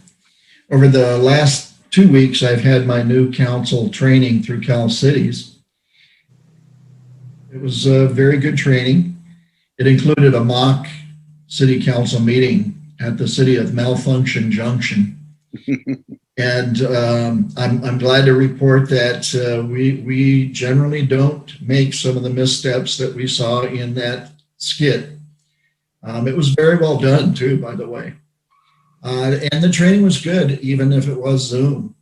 Over the last 2 weeks, I've had my new council training through Cal Cities. It was a very good training. It included a mock city council meeting at the city of Malfunction Junction. And I'm glad to report that we generally don't make some of the missteps that we saw in that skit. It was very well done too, by the way. And the training was good, even if it was Zoom.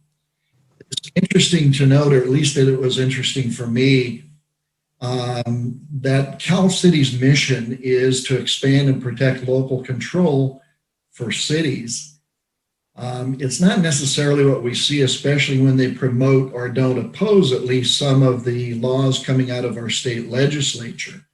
It's interesting to note, or at least that it was interesting for me, that Cal City's mission is to expand and protect local control for cities. It's not necessarily what we see, especially when they promote or don't oppose at least some of the laws coming out of our state legislature.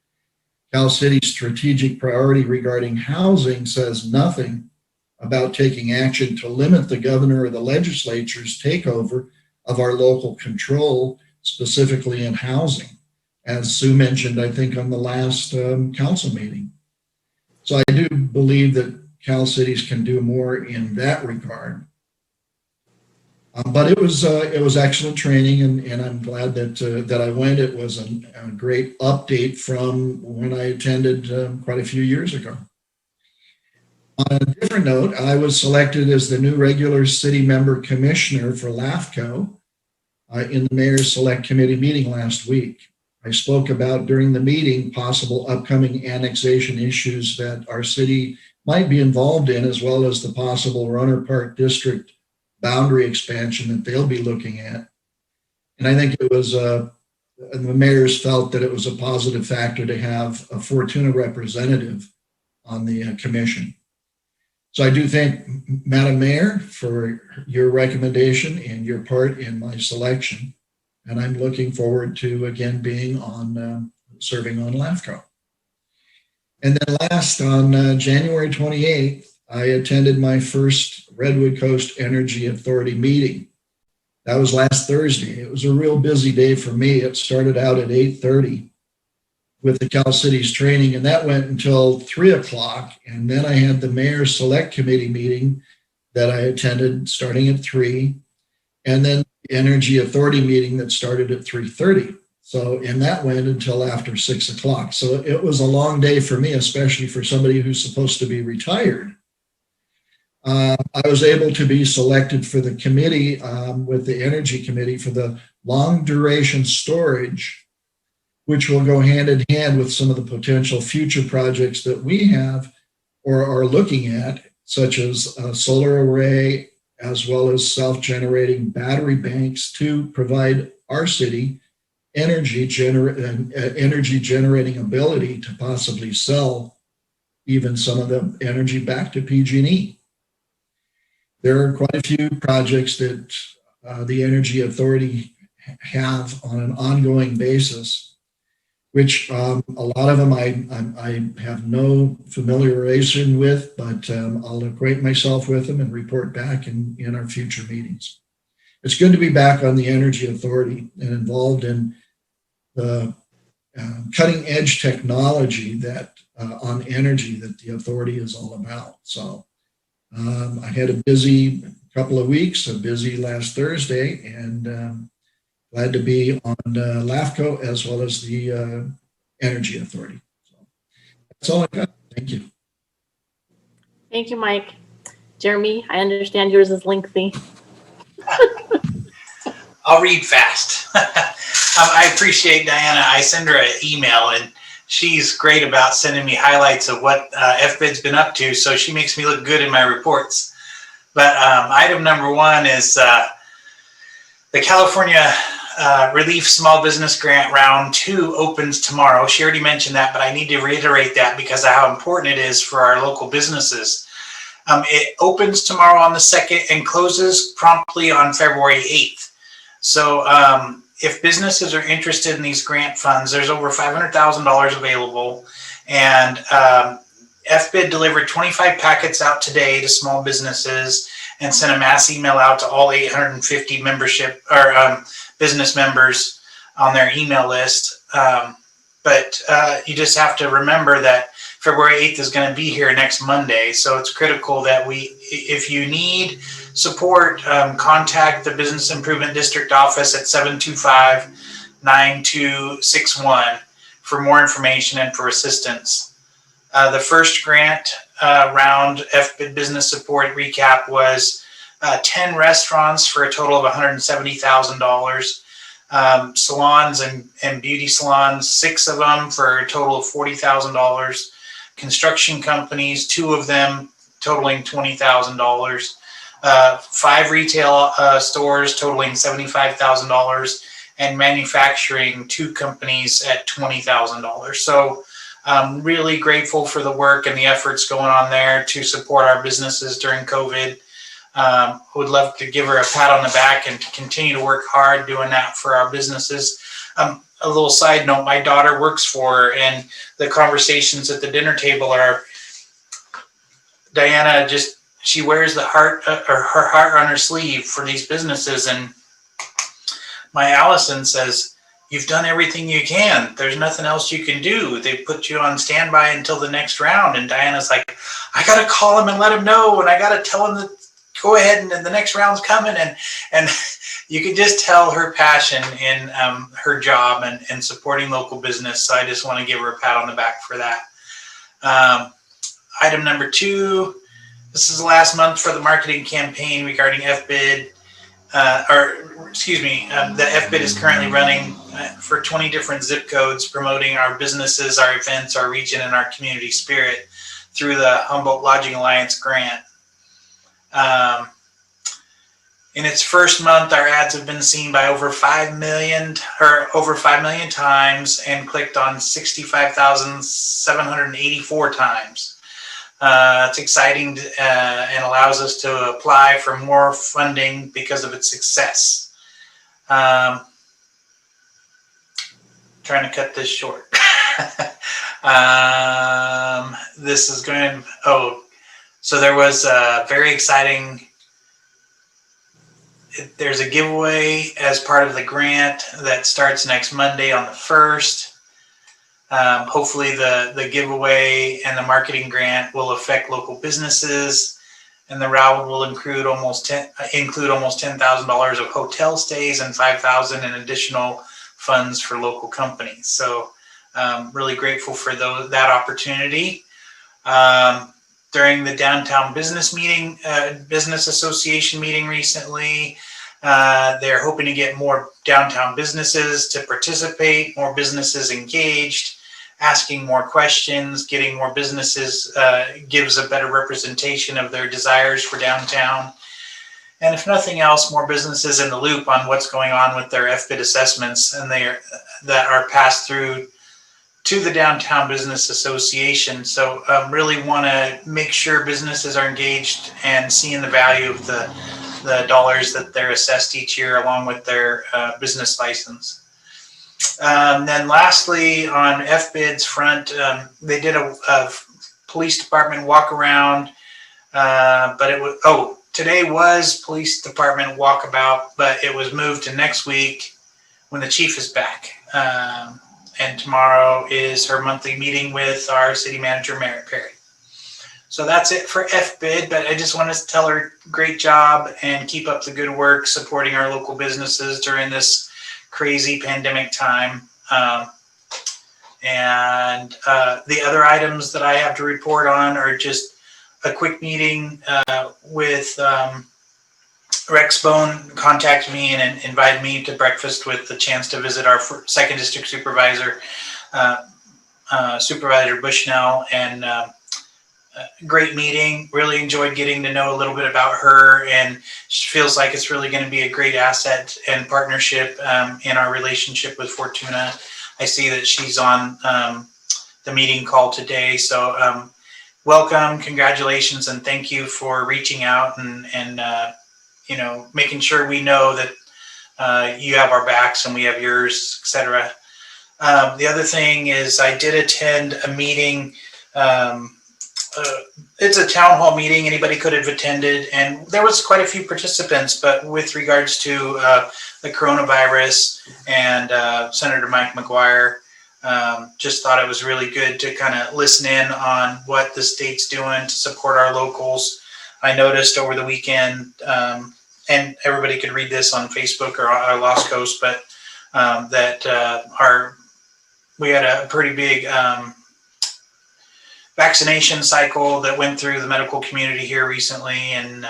Cal City's strategic priority regarding housing says nothing about taking action to limit the governor or the legislature's takeover of our local control, specifically in housing, as Sue mentioned, I think, on the last council meeting. So I do believe that Cal Cities can do more in that regard. But it was excellent training, and I'm glad that I went. It was a great update from when I attended quite a few years ago. On a different note, I was selected as the new regular city member commissioner for LAFCO in the mayor's select committee meeting last week. I spoke about during the meeting possible upcoming annexation issues that our city might be involved in, as well as the possible Runner Park District boundary expansion that they'll be looking at. And I think it was, the mayors felt that it was a positive factor to have a Fortuna representative on the commission. So I do thank Madam Mayor for your recommendation and your part in my selection. And I'm looking forward to, again, being on, serving on LAFCO. And then last, on January 28th, I attended my first Redwood Coast Energy Authority meeting. That was last Thursday. It was a real busy day for me. It started out at 8:30 with the Cal Cities training, and that went until 3 o'clock. And then I had the Mayor's Select Committee meeting that I attended starting at 3, and then the Energy Authority meeting that started at 3:30. So, and that went until after 6 o'clock. So it was a long day for me, especially for somebody who's supposed to be retired. I was able to be selected for the committee with the Energy Committee for the long duration storage, which will go hand in hand with some of the potential future projects that we have or are looking at, such as a solar array, as well as self-generating battery banks to provide our city energy generating ability to possibly sell even some of the energy back to PG&E. There are quite a few projects that the Energy Authority have on an ongoing basis, which a lot of them I have no familiarization with, but I'll acquaint myself with them and report back in our future meetings. It's good to be back on the Energy Authority and involved in the cutting edge technology that on energy that the authority is all about. So I had a busy couple of weeks, a busy last Thursday, and glad to be on LAFCO as well as the Energy Authority. So that's all I got. Thank you. Thank you, Mike. Jeremy, I understand yours is lengthy. I'll read fast. I appreciate Diana. I send her an email and she's great about sending me highlights of what FBID's been up to. So she makes me look good in my reports. But item number 1 is the California Relief Small Business Grant Round 2 opens tomorrow. She already mentioned that, but I need to reiterate that because of how important it is for our local businesses. It opens tomorrow on the 2nd and closes promptly on February 8th. So if businesses are interested in these grant funds, there's over $500,000 available. And FBID delivered 25 packets out today to small businesses and sent a mass email out to all 850 membership or business members on their email list. But you just have to remember that February 8th is going to be here next Monday. So it's critical that if you need support, contact the Business Improvement District office at 725-9261 for more information and for assistance. The first grant round FBID business support recap was 10 restaurants for a total of $170,000. Salons and beauty salons, 6 of them for a total of $40,000. Construction companies, 2 of them totaling $20,000. 5 retail stores totaling $75,000, and manufacturing 2 companies at $20,000. So I'm really grateful for the work and the efforts going on there to support our businesses during COVID. Would love to give her a pat on the back and to continue to work hard doing that for our businesses. A little side note, my daughter works for her, and the conversations at the dinner table are, Diana she wears the heart or her heart on her sleeve for these businesses. And my Allison says, you've done everything you can. There's nothing else you can do. They put you on standby until the next round. And Diana's like, I got to call him and let him know. And I got to tell him that go ahead and the next round's coming. And you could just tell her passion in her job and supporting local business. So I just want to give her a pat on the back for that. Item number 2, this is the last month for the marketing campaign regarding FBID. The FBID is currently running for 20 different zip codes, promoting our businesses, our events, our region, and our community spirit through the Humboldt Lodging Alliance grant. In its first month, our ads have been seen by over 5 million times and clicked on 65,784 times. It's exciting and allows us to apply for more funding because of its success. Trying to cut this short. This is going, so there was a very exciting, there's a giveaway as part of the grant that starts next Monday on the 1st. Hopefully the giveaway and the marketing grant will affect local businesses, and the route will include almost $10,000 of hotel stays and $5,000 in additional funds for local companies. So really grateful for that opportunity. During the downtown business association meeting recently, they're hoping to get more downtown businesses to participate, more businesses engaged, asking more questions, getting more businesses gives a better representation of their desires for downtown. And if nothing else, more businesses in the loop on what's going on with their FBID assessments and that are passed through to the Downtown Business Association. So really want to make sure businesses are engaged and seeing the value of the dollars that they're assessed each year along with their business license. Then lastly, on FBID's front, they did a police department walk around, but it was, today was police department walkabout, but it was moved to next week when the chief is back. And tomorrow is her monthly meeting with our city manager, Merritt Perry. So that's it for FBID, but I just wanted to tell her great job and keep up the good work supporting our local businesses during this crazy pandemic time. The other items that I have to report on are just a quick meeting with Rex Bone contacted me and invited me to breakfast with the chance to visit our second district supervisor, Supervisor Bushnell, and great meeting. Really enjoyed getting to know a little bit about her, and she feels like it's really going to be a great asset and partnership in our relationship with Fortuna. I see that she's on the meeting call today, so welcome, congratulations, and thank you for reaching out and making sure we know that you have our backs and we have yours, etc. The other thing is I did attend a meeting. It's a town hall meeting. Anybody could have attended, and there was quite a few participants, but with regards to the coronavirus and Senator Mike McGuire, just thought it was really good to kind of listen in on what the state's doing to support our locals. I noticed over the weekend, and everybody could read this on Facebook or our Lost Coast, but we had a pretty big vaccination cycle that went through the medical community here recently, and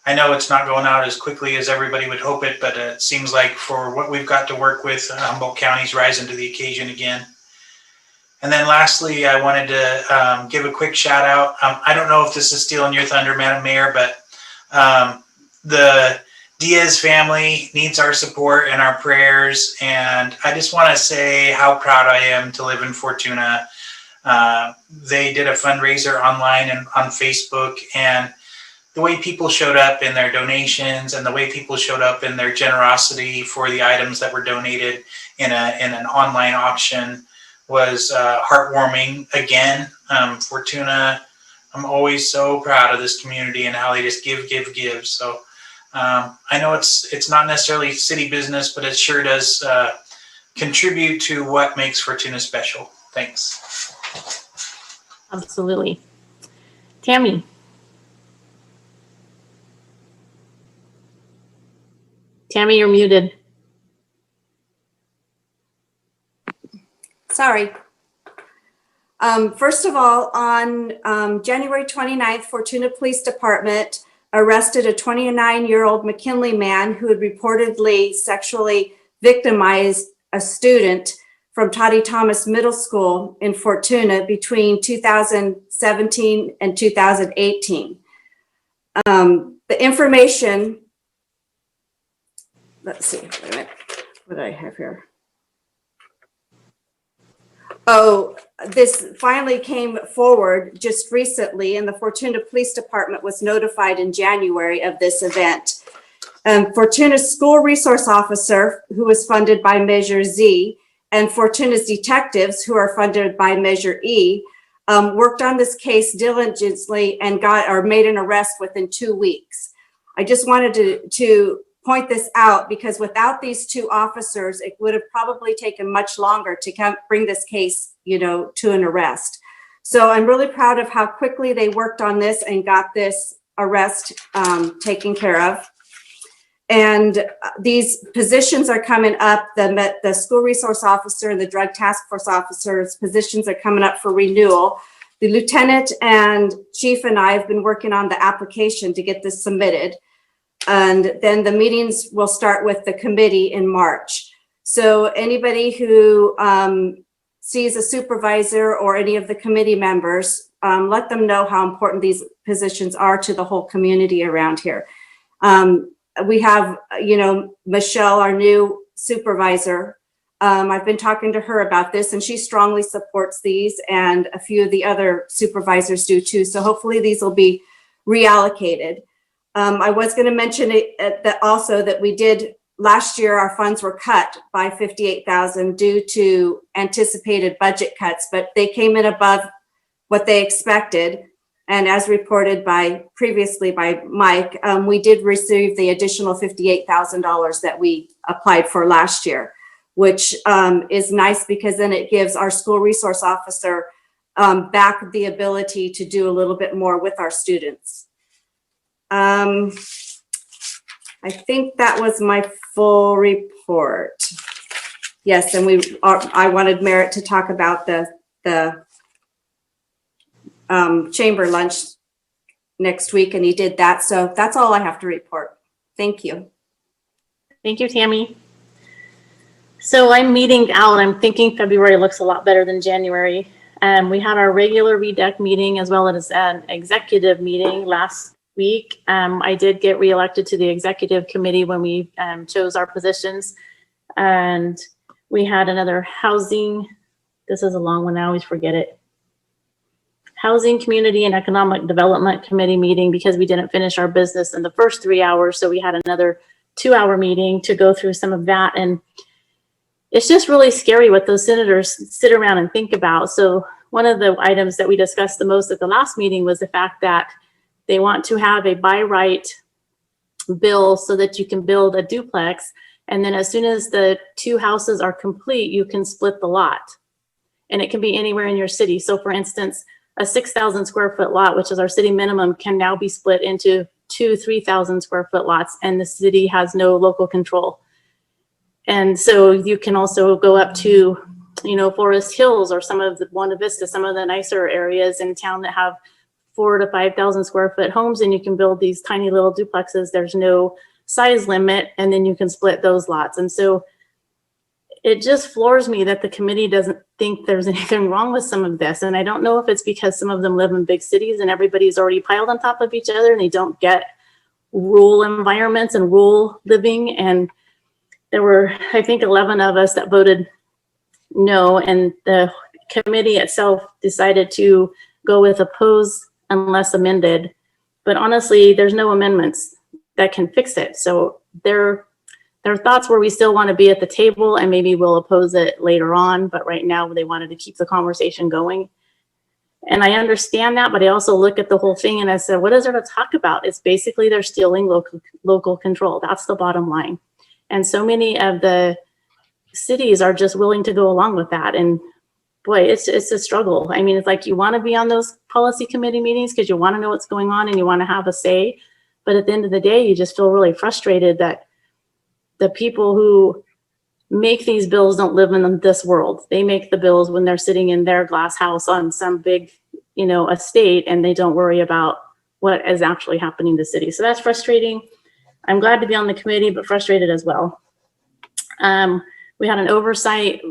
I know it's not going out as quickly as everybody would hope it, but it seems like for what we've got to work with, Humboldt County's rising to the occasion again. And then lastly, I wanted to give a quick shout out. I don't know if this is stealing your thunder, Madam Mayor, but the Diaz family needs our support and our prayers. And I just want to say how proud I am to live in Fortuna. They did a fundraiser online and on Facebook, and the way people showed up in their donations and the way people showed up in their generosity for the items that were donated in an online auction was heartwarming. Again, Fortuna, I'm always so proud of this community and how they just give. So I know it's not necessarily city business, but it sure does contribute to what makes Fortuna special. Thanks. Absolutely. Tammy. Tammy, you're muted. Sorry. First of all, on January 29th, Fortuna Police Department arrested a 29-year-old McKinley man who had reportedly sexually victimized a student from Toddy Thomas Middle School in Fortuna between 2017 and 2018. The information, let's see, wait a minute, what do I have here? Oh, this finally came forward just recently, and the Fortuna Police Department was notified in January of this event. Fortuna's school resource officer, who was funded by Measure Z, and Fortuna's detectives, who are funded by Measure E, worked on this case diligently and made an arrest within 2 weeks. I just wanted to point this out because without these two officers, it would have probably taken much longer to bring this case, to an arrest. So I'm really proud of how quickly they worked on this and got this arrest taken care of. And these positions are coming up. The school resource officer and the drug task force officer's positions are coming up for renewal. The lieutenant and chief and I have been working on the application to get this submitted. And then the meetings will start with the committee in March. So anybody who sees a supervisor or any of the committee members, let them know how important these positions are to the whole community around here. We have, Michelle, our new supervisor. I've been talking to her about this and she strongly supports these, and a few of the other supervisors do too. So hopefully these will be reallocated. I was going to mention that also that we did last year, our funds were cut by $58,000 due to anticipated budget cuts, but they came in above what they expected. And as reported previously by Mike, we did receive the additional $58,000 that we applied for last year, which is nice because then it gives our school resource officer back the ability to do a little bit more with our students. I think that was my full report. Yes, and I wanted Merritt to talk about the chamber lunch next week, and he did that. So that's all I have to report. Thank you. Thank you, Tammy. So I'm meeting out. I'm thinking February looks a lot better than January. We had our regular REDEC meeting as well as an executive meeting last week. I did get reelected to the executive committee when we chose our positions. And we had another housing, this is a long one, I always forget it. Housing, Community, and Economic Development Committee meeting because we didn't finish our business in the first 3 hours. So we had another 2-hour meeting to go through some of that. And it's just really scary what those senators sit around and think about. So one of the items that we discussed the most at the last meeting was the fact that they want to have a by right bill so that you can build a duplex. And then as soon as the 2 houses are complete, you can split the lot. And it can be anywhere in your city. So for instance, a 6,000 square foot lot, which is our city minimum, can now be split into 2 3,000 square foot lots, and the city has no local control. And so you can also go up to, Forest Hills or some of the Buena Vista, some of the nicer areas in town that have 4,000 to 5,000 square foot homes, and you can build these tiny little duplexes. There's no size limit, and then you can split those lots. And so it just floors me that the committee doesn't think there's anything wrong with some of this. And I don't know if it's because some of them live in big cities and everybody's already piled on top of each other and they don't get rural environments and rural living. And there were, I think, 11 of us that voted no. And the committee itself decided to go with oppose unless amended. But honestly, there's no amendments that can fix it. So their thoughts were we still want to be at the table and maybe we'll oppose it later on. But right now they wanted to keep the conversation going. And I understand that, but I also look at the whole thing and I said, what is there to talk about? It's basically they're stealing local control. That's the bottom line. And so many of the cities are just willing to go along with that. And boy, it's a struggle. I mean, it's like you want to be on those policy committee meetings because you want to know what's going on and you want to have a say. But at the end of the day, you just feel really frustrated that the people who make these bills don't live in this world. They make the bills when they're sitting in their glass house on some big, estate, and they don't worry about what is actually happening in the city. So that's frustrating. I'm glad to be on the committee, but frustrated as well. We had an oversight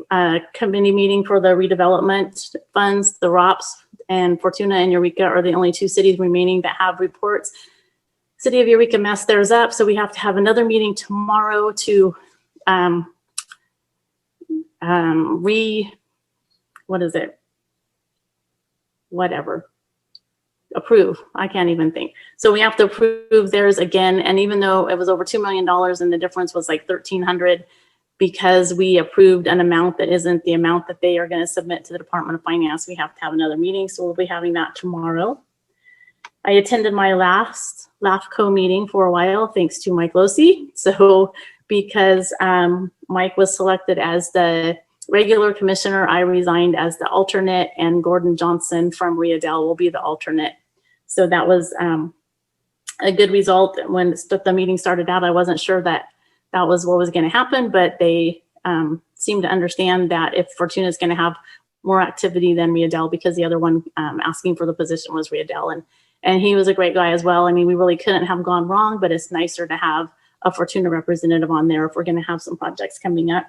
committee meeting for the redevelopment funds, the ROPS, and Fortuna and Eureka are the only two cities remaining that have reports. City of Eureka messed theirs up, so we have to have another meeting tomorrow to approve. I can't even think. So we have to approve theirs again. And even though it was over $2 million and the difference was like $1,300, because we approved an amount that isn't the amount that they are going to submit to the Department of Finance, we have to have another meeting. So we'll be having that tomorrow. I attended my last LAFCO meeting for a while, thanks to Mike Losi. So because Mike was selected as the regular commissioner, I resigned as the alternate, and Gordon Johnson from Riadel will be the alternate. So that was a good result. When the meeting started out, I wasn't sure that was what was going to happen, but they seemed to understand that if Fortuna is going to have more activity than Riadel, because the other one asking for the position was Riadel, and he was a great guy as well. I mean, we really couldn't have gone wrong, but it's nicer to have a Fortuna representative on there if we're going to have some projects coming up.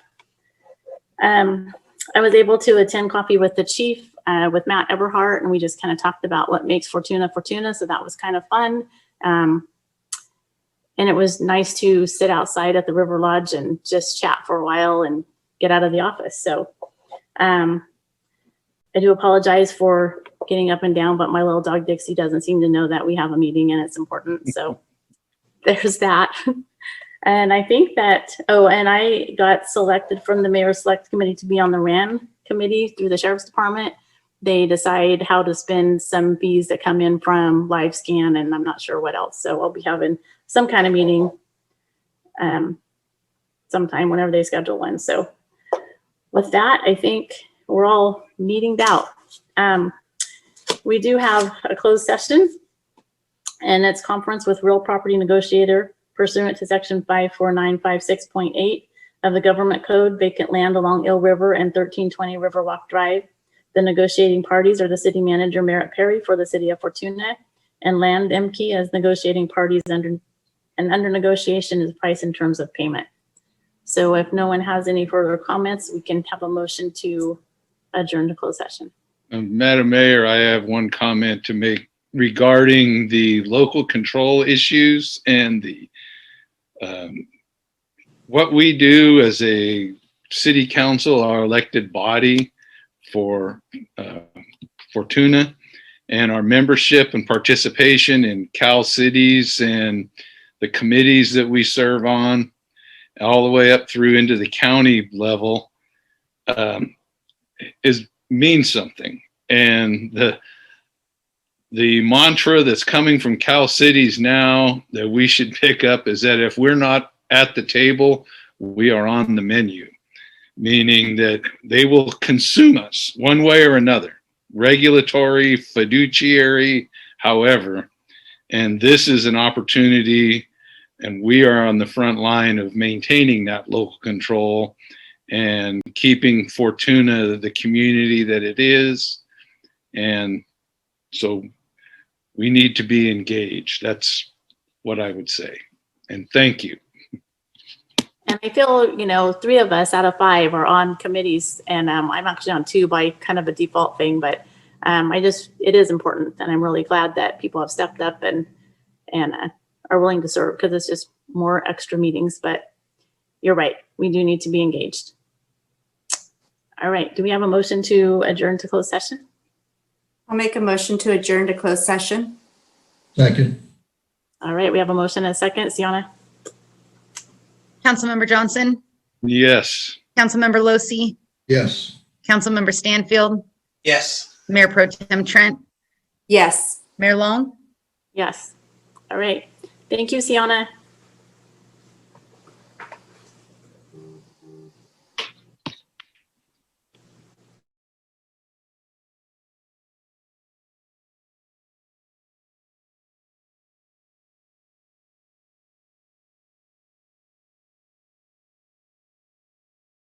I was able to attend coffee with the chief, with Matt Eberhardt, and we just kind of talked about what makes Fortuna Fortuna. So that was kind of fun. And it was nice to sit outside at the River Lodge and just chat for a while and get out of the office. So I do apologize for getting up and down, but my little dog Dixie doesn't seem to know that we have a meeting and it's important. So there's that. And I think that, and I got selected from the Mayor's Select Committee to be on the RAN committee through the Sheriff's Department. They decide how to spend some fees that come in from live scan, and I'm not sure what else. So I'll be having some kind of meeting sometime whenever they schedule one. So with that, I think we're all meetinged out. We do have a closed session, and it's conference with real property negotiator pursuant to section 54956.8 of the government code, vacant land along Eel River and 1320 Riverwalk Drive. The negotiating parties are the city manager, Merritt Perry, for the city of Fortuna, and Land MKey as negotiating parties under negotiation is price in terms of payment. So if no one has any further comments, we can have a motion to adjourn to closed session. Madam Mayor, I have one comment to make regarding the local control issues and the what we do as a city council, our elected body for Fortuna, and our membership and participation in Cal cities and the committees that we serve on, all the way up through into the county level, means something. And the mantra that's coming from Cal cities now that we should pick up is that if we're not at the table, we are on the menu, meaning that they will consume us one way or another, regulatory, fiduciary, however. And this is an opportunity, and we are on the front line of maintaining that local control and keeping Fortuna the community that it is. And so we need to be engaged. That's what I would say. And thank you. And I feel, 3 of us out of 5 are on committees, and I'm actually on 2 by kind of a default thing, but it is important. And I'm really glad that people have stepped up and are willing to serve, because it's just more extra meetings. But you're right, we do need to be engaged. All right, do we have a motion to adjourn to closed session? I'll make a motion to adjourn to closed session. Second. All right, we have a motion and a second. Sienna? Councilmember Johnson, Yes. Councilmember Losi, Yes. Councilmember Stanfield, Yes. Mayor Pro Tem Trent, Yes. Mayor Long. Yes. All right. Thank you, Sienna.